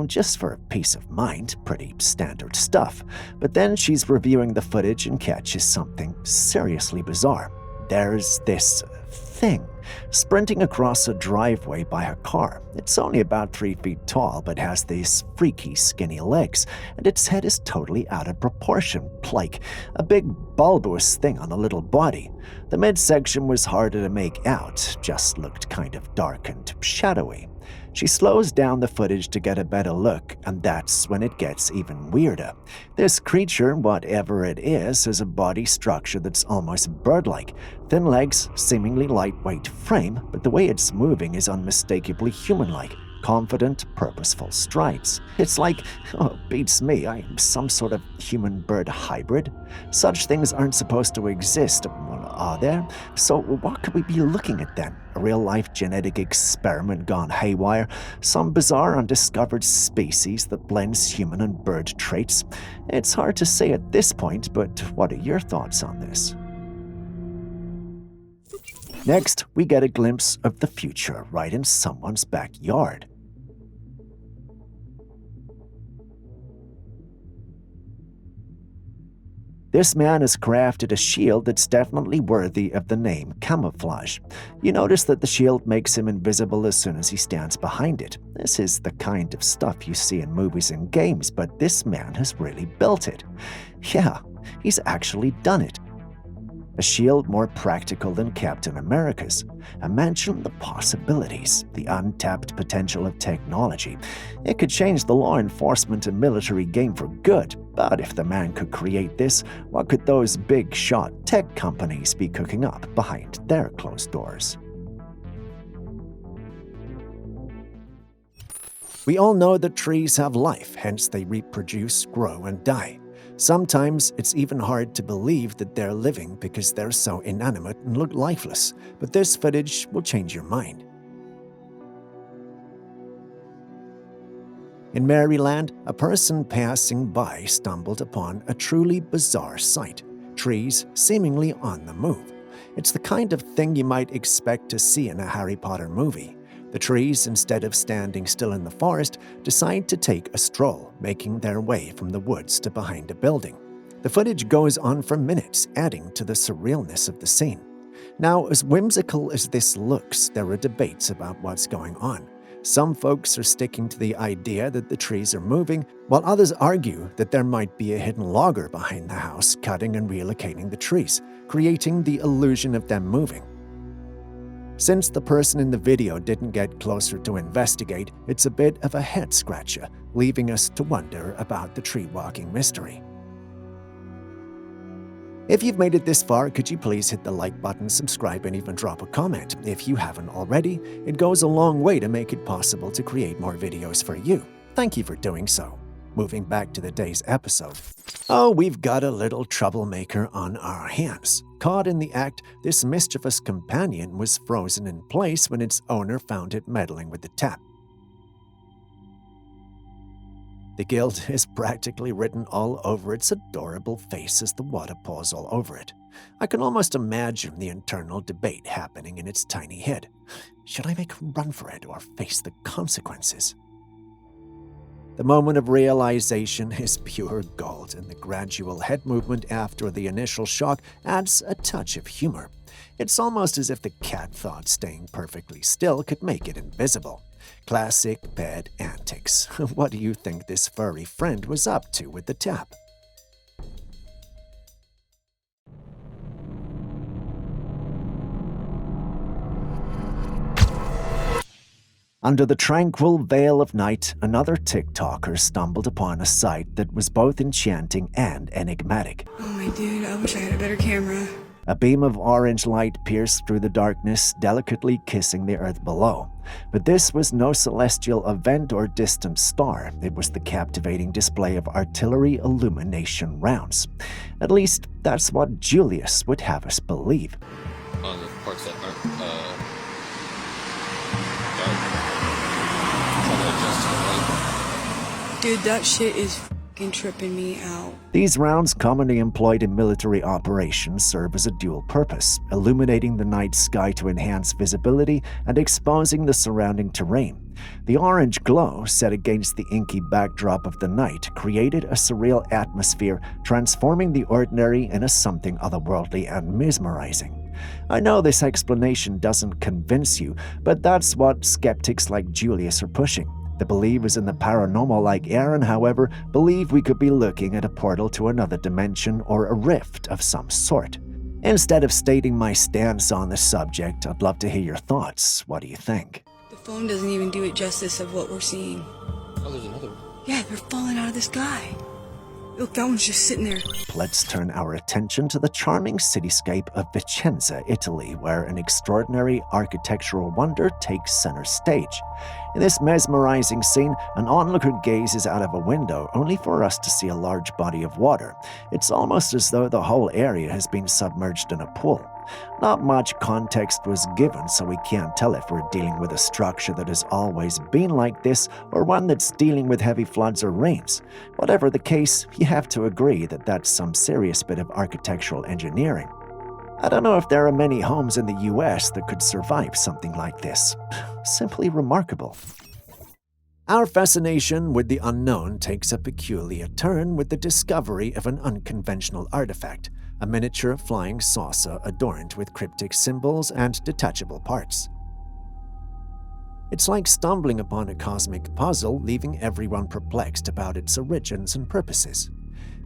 just for peace of mind, pretty standard stuff. But then she's reviewing the footage and catches something seriously bizarre. There's this thing sprinting across a driveway by her car. It's only about 3 feet tall, but has these freaky skinny legs, and its head is totally out of proportion, like a big bulbous thing on a little body. The midsection was harder to make out, just looked kind of dark and shadowy. She slows down the footage to get a better look, and that's when it gets even weirder. This creature, whatever it is, has a body structure that's almost bird-like. Thin legs, seemingly lightweight frame, but the way it's moving is unmistakably human-like. Confident, purposeful strides. It's like, beats me, I'm some sort of human-bird hybrid. Such things aren't supposed to exist, are there? So what could we be looking at then? A real-life genetic experiment gone haywire? Some bizarre undiscovered species that blends human and bird traits? It's hard to say at this point, but what are your thoughts on this? Next, we get a glimpse of the future right in someone's backyard. This man has crafted a shield that's definitely worthy of the name camouflage. You notice that the shield makes him invisible as soon as he stands behind it. This is the kind of stuff you see in movies and games, but this man has really built it. Yeah, he's actually done it. a shield more practical than Captain America's. Imagine the possibilities, the untapped potential of technology. It could change the law enforcement and military game for good, but if the man could create this, what could those big shot tech companies be cooking up behind their closed doors? We all know that trees have life, hence they reproduce, grow, and die. Sometimes it's even hard to believe that they're living because they're so inanimate and look lifeless, but this footage will change your mind. In Maryland, a person passing by stumbled upon a truly bizarre sight: trees seemingly on the move. It's the kind of thing you might expect to see in a Harry Potter movie. The trees, instead of standing still in the forest, decide to take a stroll, making their way from the woods to behind a building. The footage goes on for minutes, adding to the surrealness of the scene. Now, as whimsical as this looks, there are debates about what's going on. Some folks are sticking to the idea that the trees are moving, while others argue that there might be a hidden logger behind the house cutting and relocating the trees, creating the illusion of them moving. Since the person in the video didn't get closer to investigate, it's a bit of a head-scratcher, leaving us to wonder about the tree-walking mystery. If you've made it this far, could you please hit the like button, subscribe, and even drop a comment if you haven't already? It goes a long way to make it possible to create more videos for you. Thank you for doing so. Moving back to the day's episode. Oh, we've got a little troublemaker on our hands. Caught in the act, this mischievous companion was frozen in place when its owner found it meddling with the tap. The guilt is practically written all over its adorable face as the water pours all over it. I can almost imagine the internal debate happening in its tiny head. Should I make a run for it or face the consequences? The moment of realization is pure gold, and the gradual head movement after the initial shock adds a touch of humor. It's almost as if the cat thought staying perfectly still could make it invisible. Classic pet antics. What do you think this furry friend was up to with the tap? Under the tranquil veil of night, another TikToker stumbled upon a sight that was both enchanting and enigmatic. Oh my dude, I wish I had a better camera. A beam of orange light pierced through the darkness, delicately kissing the earth below. But this was no celestial event or distant star. It was the captivating display of artillery illumination rounds. At least, that's what Julius would have us believe. On the parts that aren't dark. Dude, that shit is fucking tripping me out. These rounds, commonly employed in military operations, serve as a dual purpose, illuminating the night sky to enhance visibility and exposing the surrounding terrain. The orange glow, set against the inky backdrop of the night, created a surreal atmosphere, transforming the ordinary into something otherworldly and mesmerizing. I know this explanation doesn't convince you, but that's what skeptics like Julius are pushing. The believers in the paranormal like Aaron, however, believe we could be looking at a portal to another dimension or a rift of some sort. Instead of stating my stance on the subject, I'd love to hear your thoughts. What do you think? The phone doesn't even do it justice of what we're seeing. Oh, there's another one. Yeah, they're falling out of the sky. Look, that one's just sitting there. Let's turn our attention to the charming cityscape of Vicenza, Italy, where an extraordinary architectural wonder takes center stage. In this mesmerizing scene, an onlooker gazes out of a window only for us to see a large body of water. It's almost as though the whole area has been submerged in a pool. Not much context was given, so we can't tell if we're dealing with a structure that has always been like this or one that's dealing with heavy floods or rains. Whatever the case, you have to agree that that's some serious bit of architectural engineering. I don't know if there are many homes in the US that could survive something like this. Simply remarkable. Our fascination with the unknown takes a peculiar turn with the discovery of an unconventional artifact, a miniature flying saucer adorned with cryptic symbols and detachable parts. It's like stumbling upon a cosmic puzzle, leaving everyone perplexed about its origins and purposes.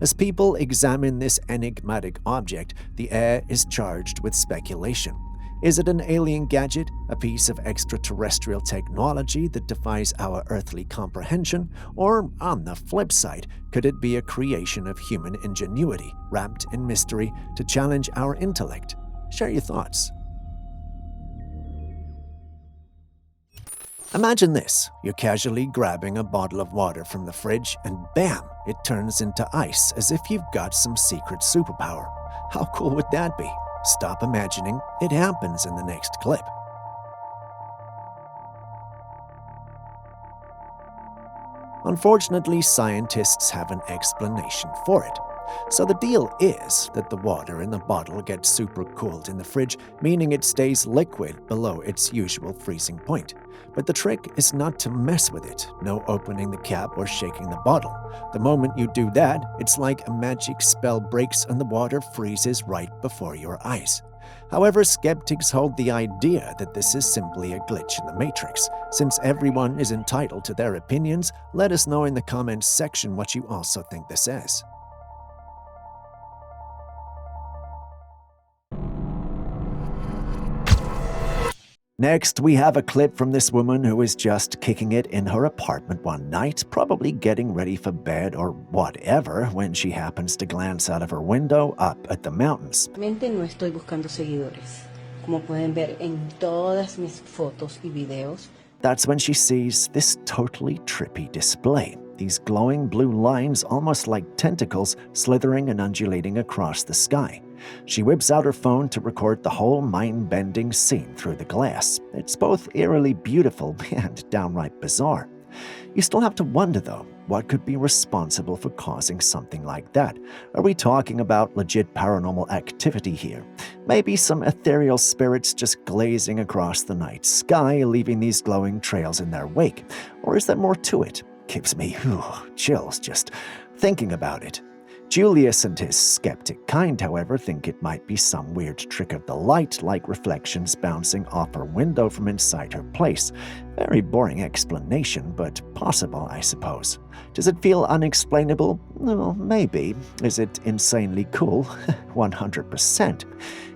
As people examine this enigmatic object, the air is charged with speculation. Is it an alien gadget, a piece of extraterrestrial technology that defies our earthly comprehension? Or, on the flip side, could it be a creation of human ingenuity, wrapped in mystery, to challenge our intellect? Share your thoughts. Imagine this. You're casually grabbing a bottle of water from the fridge and bam, it turns into ice as if you've got some secret superpower. How cool would that be? Stop imagining. It happens in the next clip. Unfortunately, scientists have an explanation for it. So the deal is that the water in the bottle gets super cooled in the fridge, meaning it stays liquid below its usual freezing point. But the trick is not to mess with it, no opening the cap or shaking the bottle. The moment you do that, it's like a magic spell breaks and the water freezes right before your eyes. However, skeptics hold the idea that this is simply a glitch in the Matrix. Since everyone is entitled to their opinions, let us know in the comments section what you also think this is. Next, we have a clip from this woman who is just kicking it in her apartment one night, probably getting ready for bed or whatever, when she happens to glance out of her window up at the mountains. Realmente no estoy buscando seguidores. Como pueden ver en todas mis fotos y videos. That's when she sees this totally trippy display. These glowing blue lines, almost like tentacles, slithering and undulating across the sky. She whips out her phone to record the whole mind-bending scene through the glass. It's both eerily beautiful and downright bizarre. You still have to wonder, though, what could be responsible for causing something like that? Are we talking about legit paranormal activity here? Maybe some ethereal spirits just glazing across the night sky, leaving these glowing trails in their wake? Or is there more to it? Gives me chills just thinking about it. Julius and his skeptic kind, however, think it might be some weird trick of the light, like reflections bouncing off her window from inside her place. Very boring explanation, but possible, I suppose. Does it feel unexplainable? Well, maybe. Is it insanely cool? 100%.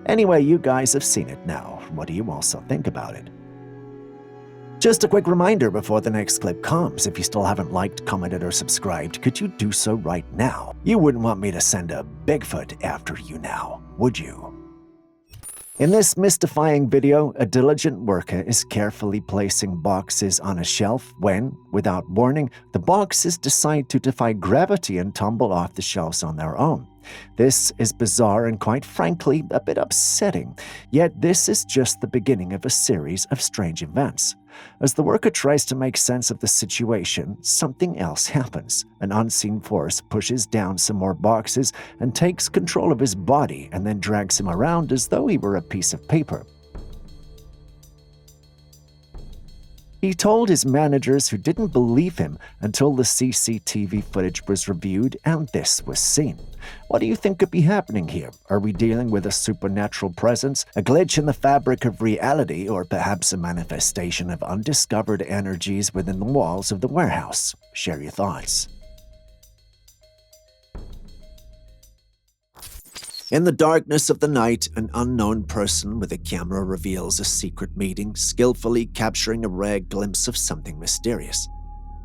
Anyway, you guys have seen it now. What do you also think about it? Just a quick reminder before the next clip comes, if you still haven't liked, commented, or subscribed, could you do so right now? You wouldn't want me to send a Bigfoot after you now, would you? In this mystifying video, a diligent worker is carefully placing boxes on a shelf when, without warning, the boxes decide to defy gravity and tumble off the shelves on their own. This is bizarre and, quite frankly, a bit upsetting. Yet this is just the beginning of a series of strange events. As the worker tries to make sense of the situation, something else happens. An unseen force pushes down some more boxes and takes control of his body and then drags him around as though he were a piece of paper. He told his managers, who didn't believe him until the CCTV footage was reviewed and this was seen. What do you think could be happening here? Are we dealing with a supernatural presence, a glitch in the fabric of reality, or perhaps a manifestation of undiscovered energies within the walls of the warehouse? Share your thoughts. In the darkness of the night, an unknown person with a camera reveals a secret meeting, skillfully capturing a rare glimpse of something mysterious.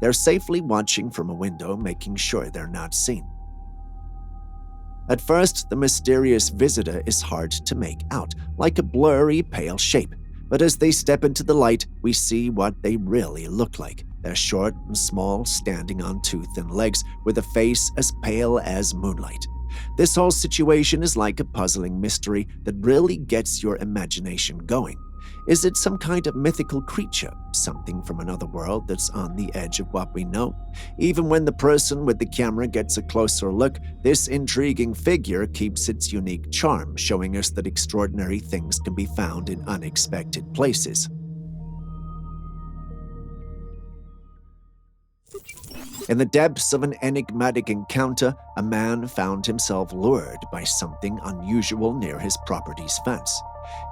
They're safely watching from a window, making sure they're not seen. At first, the mysterious visitor is hard to make out, like a blurry, pale shape. But as they step into the light, we see what they really look like. They're short and small, standing on two thin legs, with a face as pale as moonlight. This whole situation is like a puzzling mystery that really gets your imagination going. Is it some kind of mythical creature, something from another world that's on the edge of what we know? Even when the person with the camera gets a closer look, this intriguing figure keeps its unique charm, showing us that extraordinary things can be found in unexpected places. In the depths of an enigmatic encounter, a man found himself lured by something unusual near his property's fence.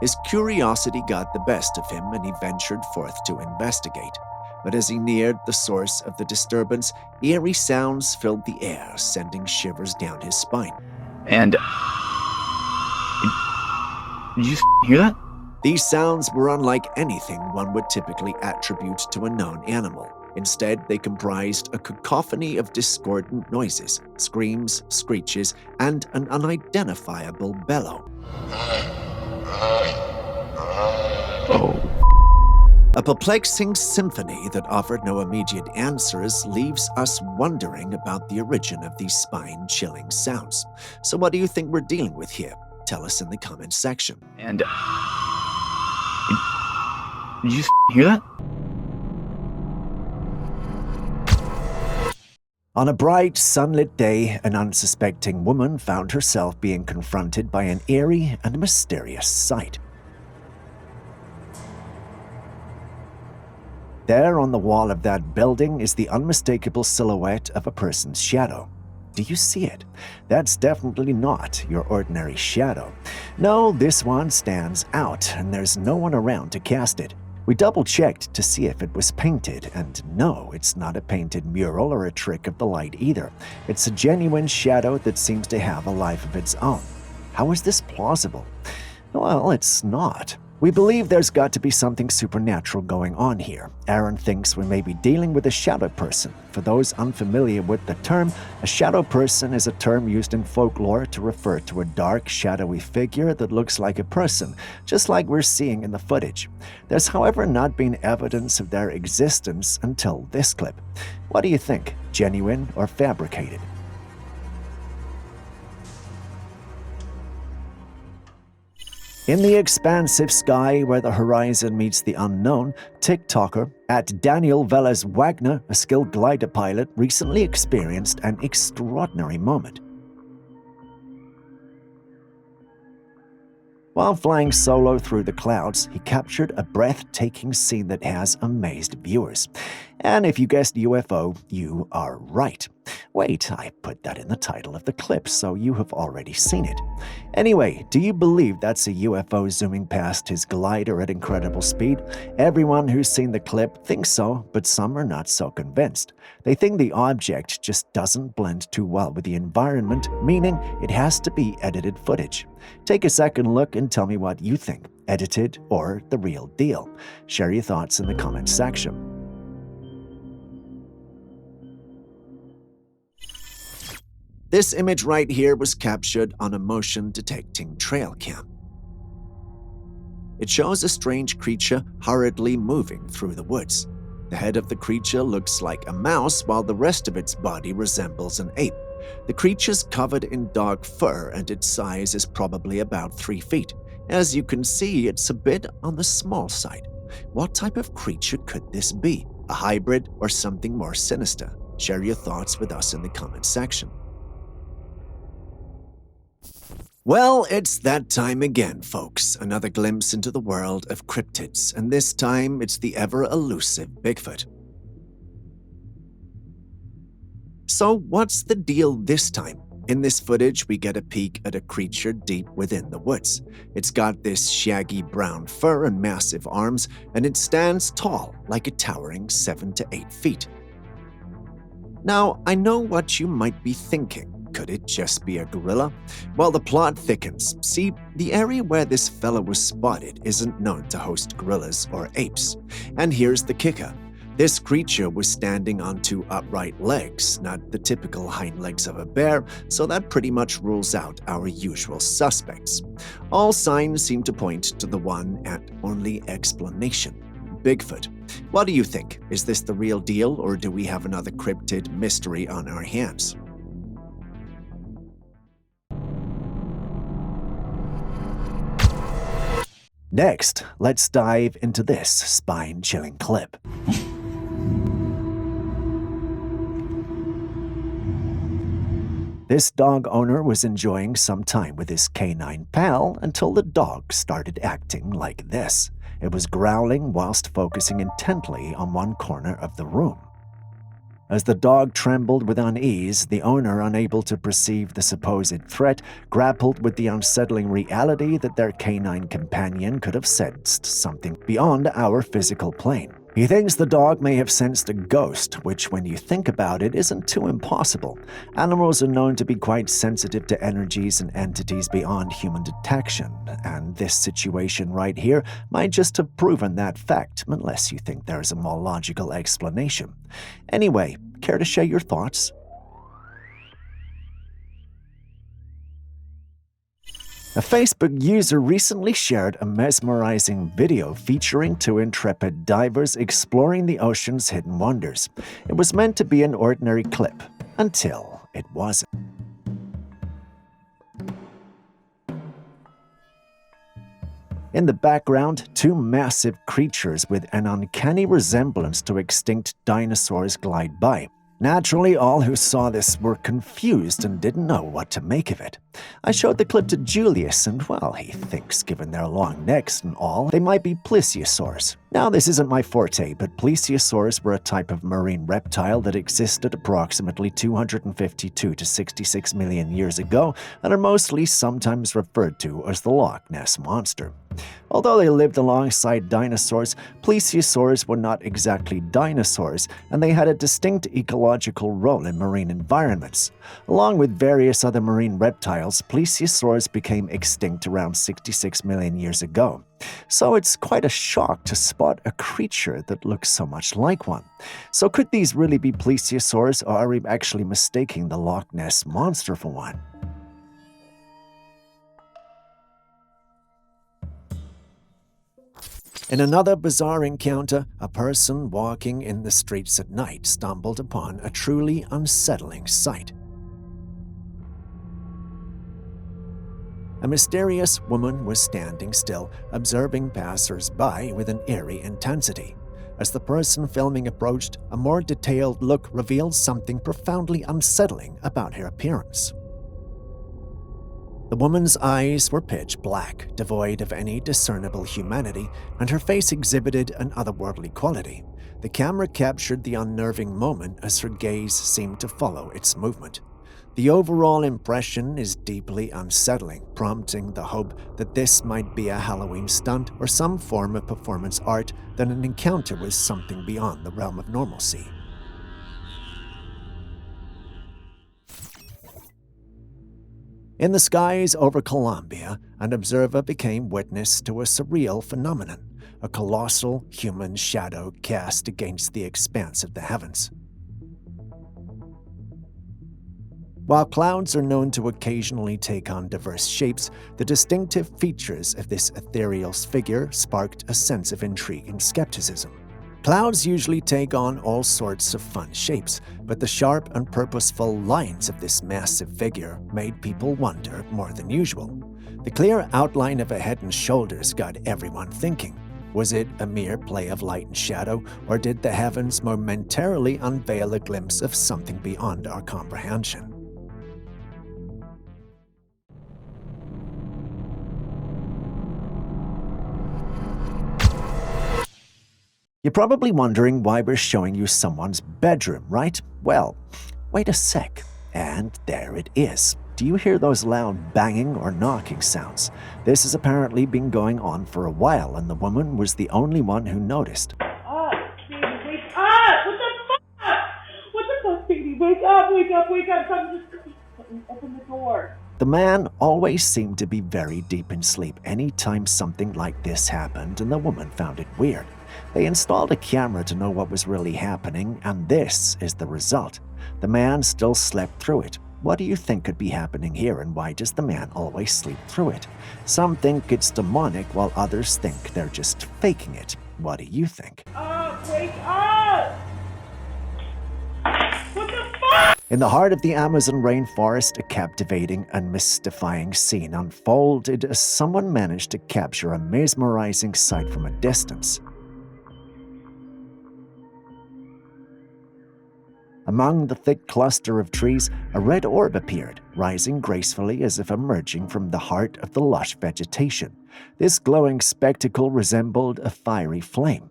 His curiosity got the best of him and he ventured forth to investigate. But as he neared the source of the disturbance, eerie sounds filled the air, sending shivers down his spine. And... Did you hear that? These sounds were unlike anything one would typically attribute to a known animal. Instead, they comprised a cacophony of discordant noises, screams, screeches, and an unidentifiable bellow. Oh. A perplexing symphony that offered no immediate answers leaves us wondering about the origin of these spine-chilling sounds. So what do you think we're dealing with here? Tell us in the comments section. And... Did you hear that? On a bright, sunlit day, an unsuspecting woman found herself being confronted by an eerie and mysterious sight. There on the wall of that building is the unmistakable silhouette of a person's shadow. Do you see it? That's definitely not your ordinary shadow. No, this one stands out, and there's no one around to cast it. We double-checked to see if it was painted, and no, it's not a painted mural or a trick of the light either. It's a genuine shadow that seems to have a life of its own. How is this plausible? Well, it's not. We believe there's got to be something supernatural going on here. Aaron thinks we may be dealing with a shadow person. For those unfamiliar with the term, a shadow person is a term used in folklore to refer to a dark, shadowy figure that looks like a person, just like we're seeing in the footage. There's, however, not been evidence of their existence until this clip. What do you think? Genuine or fabricated? In the expansive sky where the horizon meets the unknown, TikToker at Daniel Velez Wagner, a skilled glider pilot, recently experienced an extraordinary moment. While flying solo through the clouds, he captured a breathtaking scene that has amazed viewers. And if you guessed UFO, you are right. Wait, I put that in the title of the clip, so you have already seen it. Anyway, do you believe that's a UFO zooming past his glider at incredible speed? Everyone who's seen the clip thinks so, but some are not so convinced. They think the object just doesn't blend too well with the environment, meaning it has to be edited footage. Take a second look and tell me what you think, edited or the real deal. Share your thoughts in the comments section. This image right here was captured on a motion-detecting Trailcam. It shows a strange creature hurriedly moving through the woods. The head of the creature looks like a mouse, while the rest of its body resembles an ape. The creature's covered in dark fur, and its size is probably about 3 feet. As you can see, it's a bit on the small side. What type of creature could this be? A hybrid or something more sinister? Share your thoughts with us in the comments section. Well, it's that time again, folks. Another glimpse into the world of cryptids, and this time it's the ever-elusive Bigfoot. So what's the deal this time? In this footage, we get a peek at a creature deep within the woods. It's got this shaggy brown fur and massive arms, and it stands tall, like a towering 7 to 8 feet. Now, I know what you might be thinking. Could it just be a gorilla? Well, the plot thickens. See, the area where this fella was spotted isn't known to host gorillas or apes. And here's the kicker. This creature was standing on 2 upright legs, not the typical hind legs of a bear, so that pretty much rules out our usual suspects. All signs seem to point to the one and only explanation: Bigfoot. What do you think? Is this the real deal, or do we have another cryptid mystery on our hands? Next, let's dive into this spine-chilling clip. This dog owner was enjoying some time with his canine pal until the dog started acting like this. It was growling whilst focusing intently on one corner of the room. As the dog trembled with unease, the owner, unable to perceive the supposed threat, grappled with the unsettling reality that their canine companion could have sensed something beyond our physical plane. He thinks the dog may have sensed a ghost, which, when you think about it, isn't too impossible. Animals are known to be quite sensitive to energies and entities beyond human detection, and this situation right here might just have proven that fact, unless you think there's a more logical explanation. Anyway, care to share your thoughts? A Facebook user recently shared a mesmerizing video featuring two intrepid divers exploring the ocean's hidden wonders. It was meant to be an ordinary clip, until it wasn't. In the background, two massive creatures with an uncanny resemblance to extinct dinosaurs glide by. Naturally, all who saw this were confused and didn't know what to make of it. I showed the clip to Julius, and well, he thinks given their long necks and all, they might be plesiosaurs. Now, this isn't my forte, but plesiosaurs were a type of marine reptile that existed approximately 252 to 66 million years ago and are mostly sometimes referred to as the Loch Ness Monster. Although they lived alongside dinosaurs, plesiosaurs were not exactly dinosaurs, and they had a distinct ecological role in marine environments. Along with various other marine reptiles, plesiosaurs became extinct around 66 million years ago. So it's quite a shock to spot a creature that looks so much like one. So could these really be plesiosaurs, or are we actually mistaking the Loch Ness Monster for one? In another bizarre encounter, a person walking in the streets at night stumbled upon a truly unsettling sight. A mysterious woman was standing still, observing passers-by with an eerie intensity. As the person filming approached, a more detailed look revealed something profoundly unsettling about her appearance. The woman's eyes were pitch black, devoid of any discernible humanity, and her face exhibited an otherworldly quality. The camera captured the unnerving moment as her gaze seemed to follow its movement. The overall impression is deeply unsettling, prompting the hope that this might be a Halloween stunt or some form of performance art, that an encounter with something beyond the realm of normalcy. In the skies over Colombia, an observer became witness to a surreal phenomenon, a colossal human shadow cast against the expanse of the heavens. While clouds are known to occasionally take on diverse shapes, the distinctive features of this ethereal figure sparked a sense of intrigue and skepticism. Clouds usually take on all sorts of fun shapes, but the sharp and purposeful lines of this massive figure made people wonder more than usual. The clear outline of a head and shoulders got everyone thinking. Was it a mere play of light and shadow, or did the heavens momentarily unveil a glimpse of something beyond our comprehension? You're probably wondering why we're showing you someone's bedroom, right? Well, wait a sec, and there it is. Do you hear those loud banging or knocking sounds? This has apparently been going on for a while, and the woman was the only one who noticed. Oh, baby, wake up! What the fuck? What the fuck, baby? Wake up, wake up, wake up. Come, just open the door. The man always seemed to be very deep in sleep anytime something like this happened, and the woman found it weird. They installed a camera to know what was really happening, and this is the result. The man still slept through it. What do you think could be happening here, and why does the man always sleep through it? Some think it's demonic, while others think they're just faking it. What do you think? Wake up! What the fuck? In the heart of the Amazon rainforest, a captivating and mystifying scene unfolded as someone managed to capture a mesmerizing sight from a distance. Among the thick cluster of trees, a red orb appeared, rising gracefully as if emerging from the heart of the lush vegetation. This glowing spectacle resembled a fiery flame.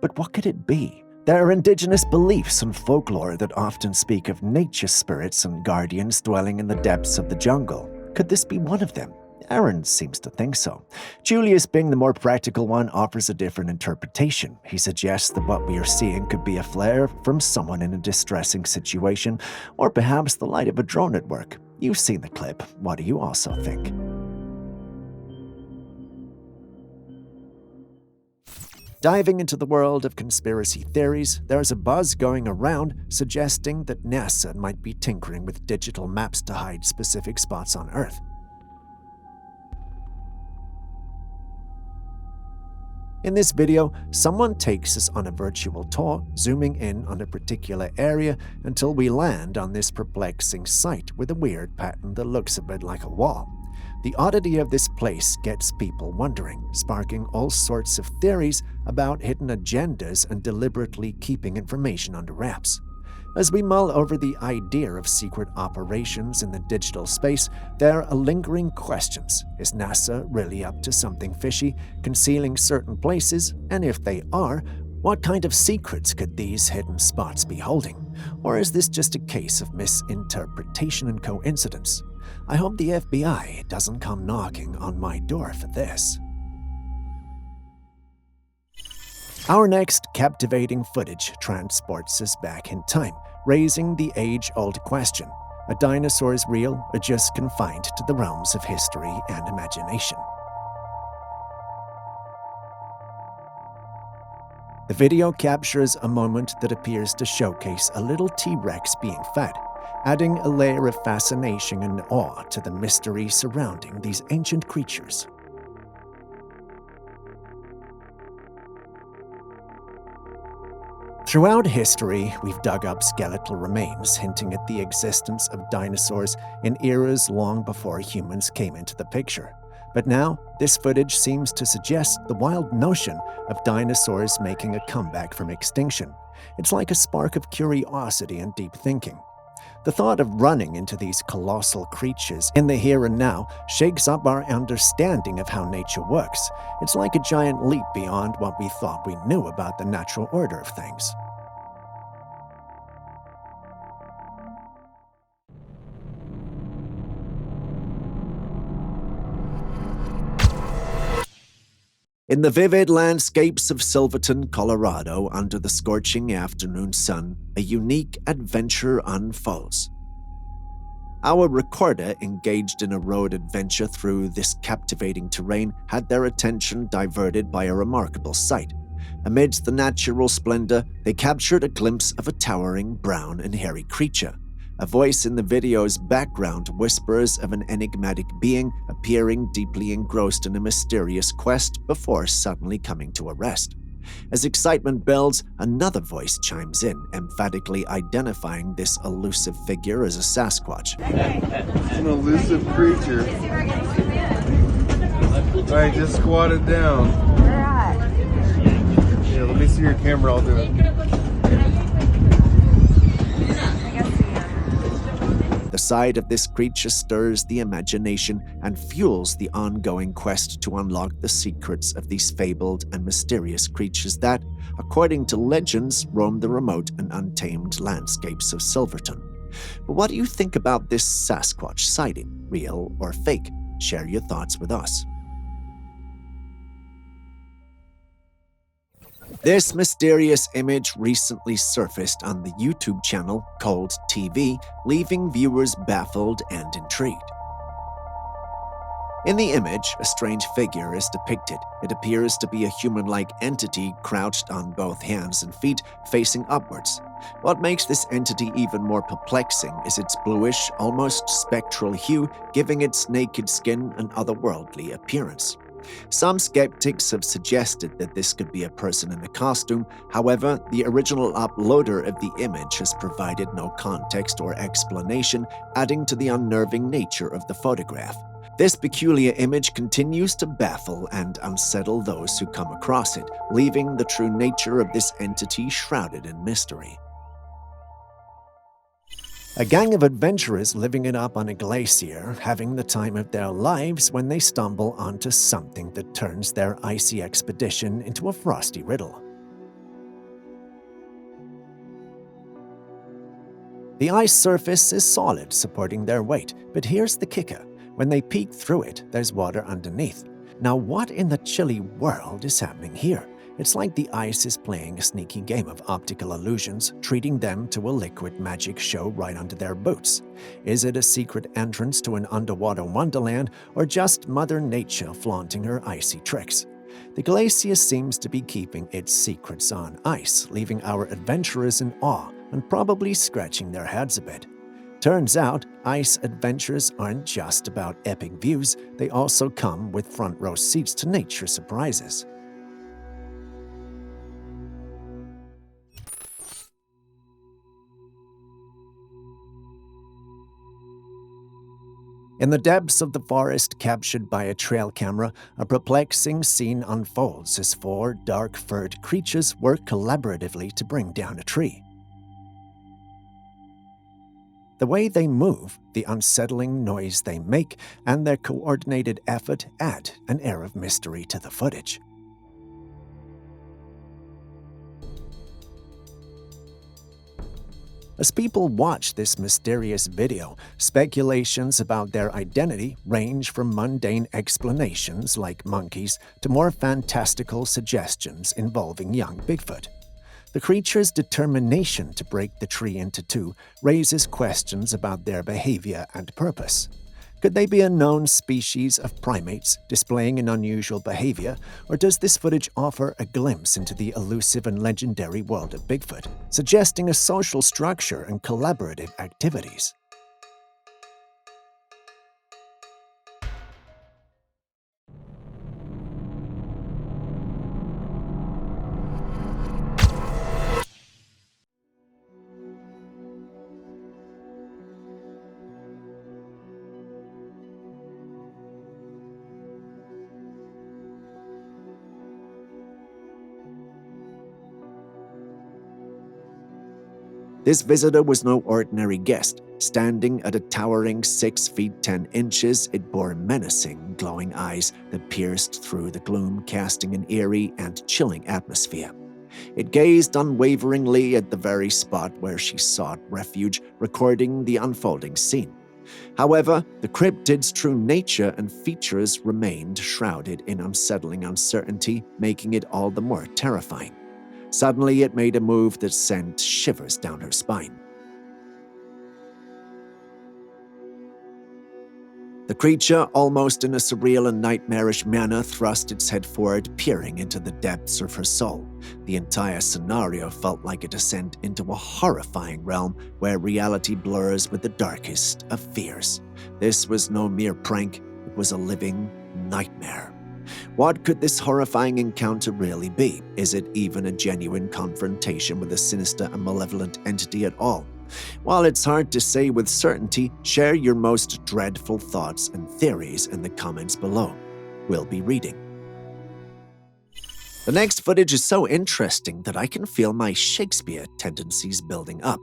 But what could it be? There are indigenous beliefs and folklore that often speak of nature spirits and guardians dwelling in the depths of the jungle. Could this be one of them? Aaron seems to think so. Julius, being the more practical one, offers a different interpretation. He suggests that what we are seeing could be a flare from someone in a distressing situation, or perhaps the light of a drone at work. You've seen the clip. What do you also think? Diving into the world of conspiracy theories, there's a buzz going around suggesting that NASA might be tinkering with digital maps to hide specific spots on Earth. In this video, someone takes us on a virtual tour, zooming in on a particular area until we land on this perplexing site with a weird pattern that looks a bit like a wall. The oddity of this place gets people wondering, sparking all sorts of theories about hidden agendas and deliberately keeping information under wraps. As we mull over the idea of secret operations in the digital space, there are lingering questions. Is NASA really up to something fishy, concealing certain places? And if they are, what kind of secrets could these hidden spots be holding? Or is this just a case of misinterpretation and coincidence? I hope the FBI doesn't come knocking on my door for this. Our next captivating footage transports us back in time, raising the age-old question: are dinosaurs real or just confined to the realms of history and imagination? The video captures a moment that appears to showcase a little T-Rex being fed, adding a layer of fascination and awe to the mystery surrounding these ancient creatures. Throughout history, we've dug up skeletal remains hinting at the existence of dinosaurs in eras long before humans came into the picture. But now, this footage seems to suggest the wild notion of dinosaurs making a comeback from extinction. It's like a spark of curiosity and deep thinking. The thought of running into these colossal creatures in the here and now shakes up our understanding of how nature works. It's like a giant leap beyond what we thought we knew about the natural order of things. In the vivid landscapes of Silverton, Colorado, under the scorching afternoon sun, a unique adventure unfolds. Our recorder, engaged in a road adventure through this captivating terrain, had their attention diverted by a remarkable sight. Amidst the natural splendor, they captured a glimpse of a towering, brown and hairy creature. A voice in the video's background whispers of an enigmatic being appearing deeply engrossed in a mysterious quest before suddenly coming to a rest. As excitement builds, another voice chimes in, emphatically identifying this elusive figure as a Sasquatch. It's an elusive creature. Alright, just squat it down. Where at? Yeah, let me see your camera, I'll do it. The sight of this creature stirs the imagination and fuels the ongoing quest to unlock the secrets of these fabled and mysterious creatures that, according to legends, roam the remote and untamed landscapes of Silverton. But what do you think about this Sasquatch sighting, real or fake? Share your thoughts with us. This mysterious image recently surfaced on the YouTube channel Cold TV, leaving viewers baffled and intrigued. In the image, a strange figure is depicted. It appears to be a human-like entity crouched on both hands and feet, facing upwards. What makes this entity even more perplexing is its bluish, almost spectral hue, giving its naked skin an otherworldly appearance. Some skeptics have suggested that this could be a person in a costume. However, the original uploader of the image has provided no context or explanation, adding to the unnerving nature of the photograph. This peculiar image continues to baffle and unsettle those who come across it, leaving the true nature of this entity shrouded in mystery. A gang of adventurers living it up on a glacier, having the time of their lives when they stumble onto something that turns their icy expedition into a frosty riddle. The ice surface is solid, supporting their weight, but here's the kicker. When they peek through it, there's water underneath. Now, what in the chilly world is happening here? It's like the ice is playing a sneaky game of optical illusions, treating them to a liquid magic show right under their boots. Is it a secret entrance to an underwater wonderland, or just Mother Nature flaunting her icy tricks? The glacier seems to be keeping its secrets on ice, leaving our adventurers in awe and probably scratching their heads a bit. Turns out, ice adventures aren't just about epic views, they also come with front row seats to nature surprises. In the depths of the forest captured by a trail camera, a perplexing scene unfolds as four dark-furred creatures work collaboratively to bring down a tree. The way they move, the unsettling noise they make, and their coordinated effort add an air of mystery to the footage. As people watch this mysterious video, speculations about their identity range from mundane explanations like monkeys to more fantastical suggestions involving young Bigfoot. The creature's determination to break the tree into two raises questions about their behavior and purpose. Could they be a known species of primates displaying an unusual behavior, or does this footage offer a glimpse into the elusive and legendary world of Bigfoot, suggesting a social structure and collaborative activities? This visitor was no ordinary guest. Standing at a towering 6 feet 10 inches, it bore menacing, glowing eyes that pierced through the gloom, casting an eerie and chilling atmosphere. It gazed unwaveringly at the very spot where she sought refuge, recording the unfolding scene. However, the cryptid's true nature and features remained shrouded in unsettling uncertainty, making it all the more terrifying. Suddenly, it made a move that sent shivers down her spine. The creature, almost in a surreal and nightmarish manner, thrust its head forward, peering into the depths of her soul. The entire scenario felt like a descent into a horrifying realm where reality blurs with the darkest of fears. This was no mere prank, it was a living nightmare. What could this horrifying encounter really be? Is it even a genuine confrontation with a sinister and malevolent entity at all? While it's hard to say with certainty, share your most dreadful thoughts and theories in the comments below. We'll be reading. The next footage is so interesting that I can feel my Shakespeare tendencies building up.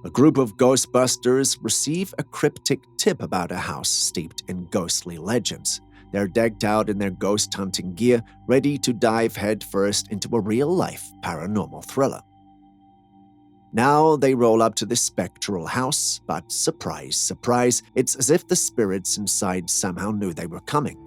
A group of Ghostbusters receive a cryptic tip about a house steeped in ghostly legends. They're decked out in their ghost hunting gear, ready to dive headfirst into a real-life paranormal thriller. Now they roll up to the spectral house, but surprise, surprise, it's as if the spirits inside somehow knew they were coming.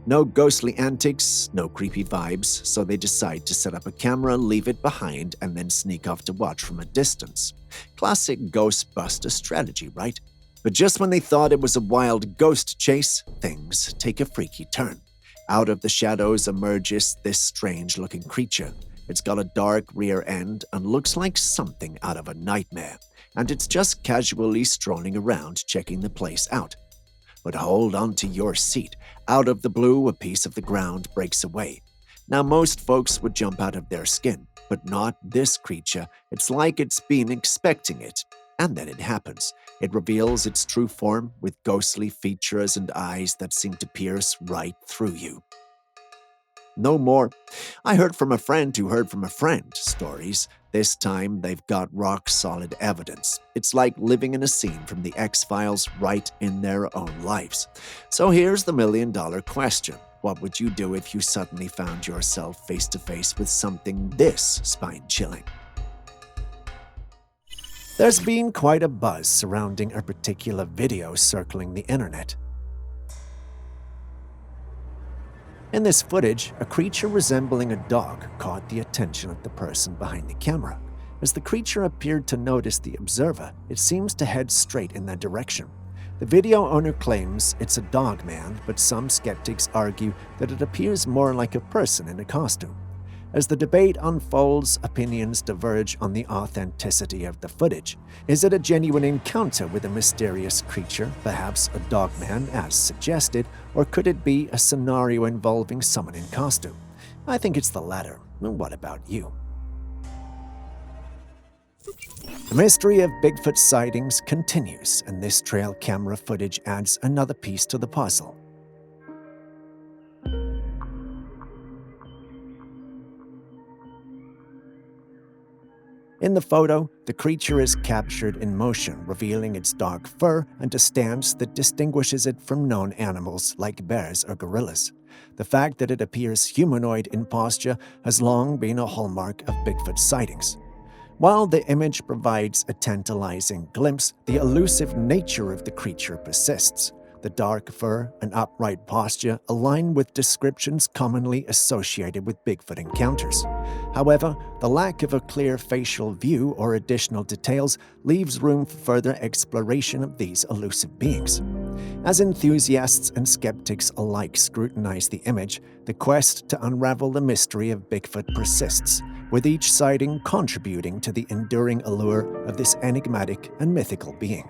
No ghostly antics, no creepy vibes, so they decide to set up a camera, leave it behind, and then sneak off to watch from a distance. Classic Ghostbuster strategy, right? But just when they thought it was a wild ghost chase, things take a freaky turn. Out of the shadows emerges this strange-looking creature. It's got a dark rear end and looks like something out of a nightmare, and it's just casually strolling around checking the place out. But hold on to your seat. Out of the blue, a piece of the ground breaks away. Now, most folks would jump out of their skin, but not this creature. It's like it's been expecting it. And then it happens. It reveals its true form with ghostly features and eyes that seem to pierce right through you. No more "I heard from a friend who heard from a friend" stories. This time, they've got rock-solid evidence. It's like living in a scene from the X-Files right in their own lives. So here's the million-dollar question. What would you do if you suddenly found yourself face-to-face with something this spine-chilling? There's been quite a buzz surrounding a particular video circling the internet. In this footage, a creature resembling a dog caught the attention of the person behind the camera. As the creature appeared to notice the observer, it seems to head straight in that direction. The video owner claims it's a dog man, but some skeptics argue that it appears more like a person in a costume. As the debate unfolds, opinions diverge on the authenticity of the footage. Is it a genuine encounter with a mysterious creature, perhaps a dogman as suggested, or could it be a scenario involving someone in costume? I think it's the latter. What about you? The mystery of Bigfoot sightings continues, and this trail camera footage adds another piece to the puzzle. In the photo, the creature is captured in motion, revealing its dark fur and a stance that distinguishes it from known animals like bears or gorillas. The fact that it appears humanoid in posture has long been a hallmark of Bigfoot sightings. While the image provides a tantalizing glimpse, the elusive nature of the creature persists. The dark fur and upright posture align with descriptions commonly associated with Bigfoot encounters. However, the lack of a clear facial view or additional details leaves room for further exploration of these elusive beings. As enthusiasts and skeptics alike scrutinize the image, the quest to unravel the mystery of Bigfoot persists, with each sighting contributing to the enduring allure of this enigmatic and mythical being.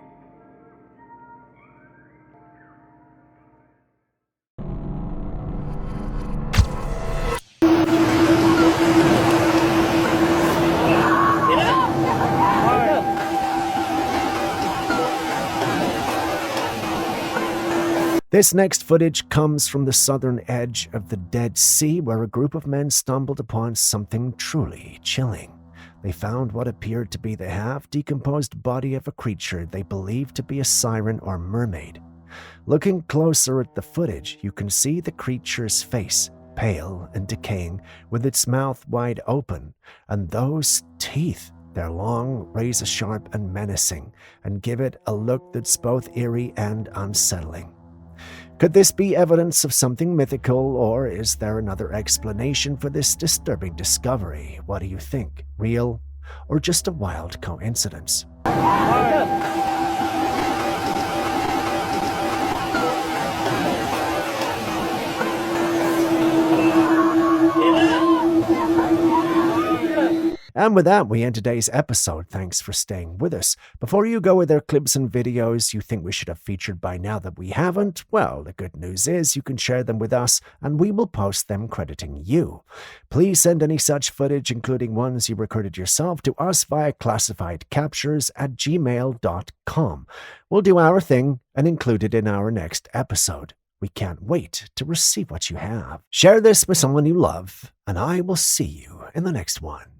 This next footage comes from the southern edge of the Dead Sea, where a group of men stumbled upon something truly chilling. They found what appeared to be the half-decomposed body of a creature they believed to be a siren or mermaid. Looking closer at the footage, you can see the creature's face, pale and decaying, with its mouth wide open, and those teeth. They're long, razor-sharp and menacing, and give it a look that's both eerie and unsettling. Could this be evidence of something mythical, or is there another explanation for this disturbing discovery? What do you think? Real, or just a wild coincidence? And with that, we end today's episode. Thanks for staying with us. Before you go with their clips and videos you think we should have featured by now that we haven't, well, the good news is you can share them with us and we will post them crediting you. Please send any such footage, including ones you recorded yourself, to us via classifiedcaptures@gmail.com. We'll do our thing and include it in our next episode. We can't wait to receive what you have. Share this with someone you love, and I will see you in the next one.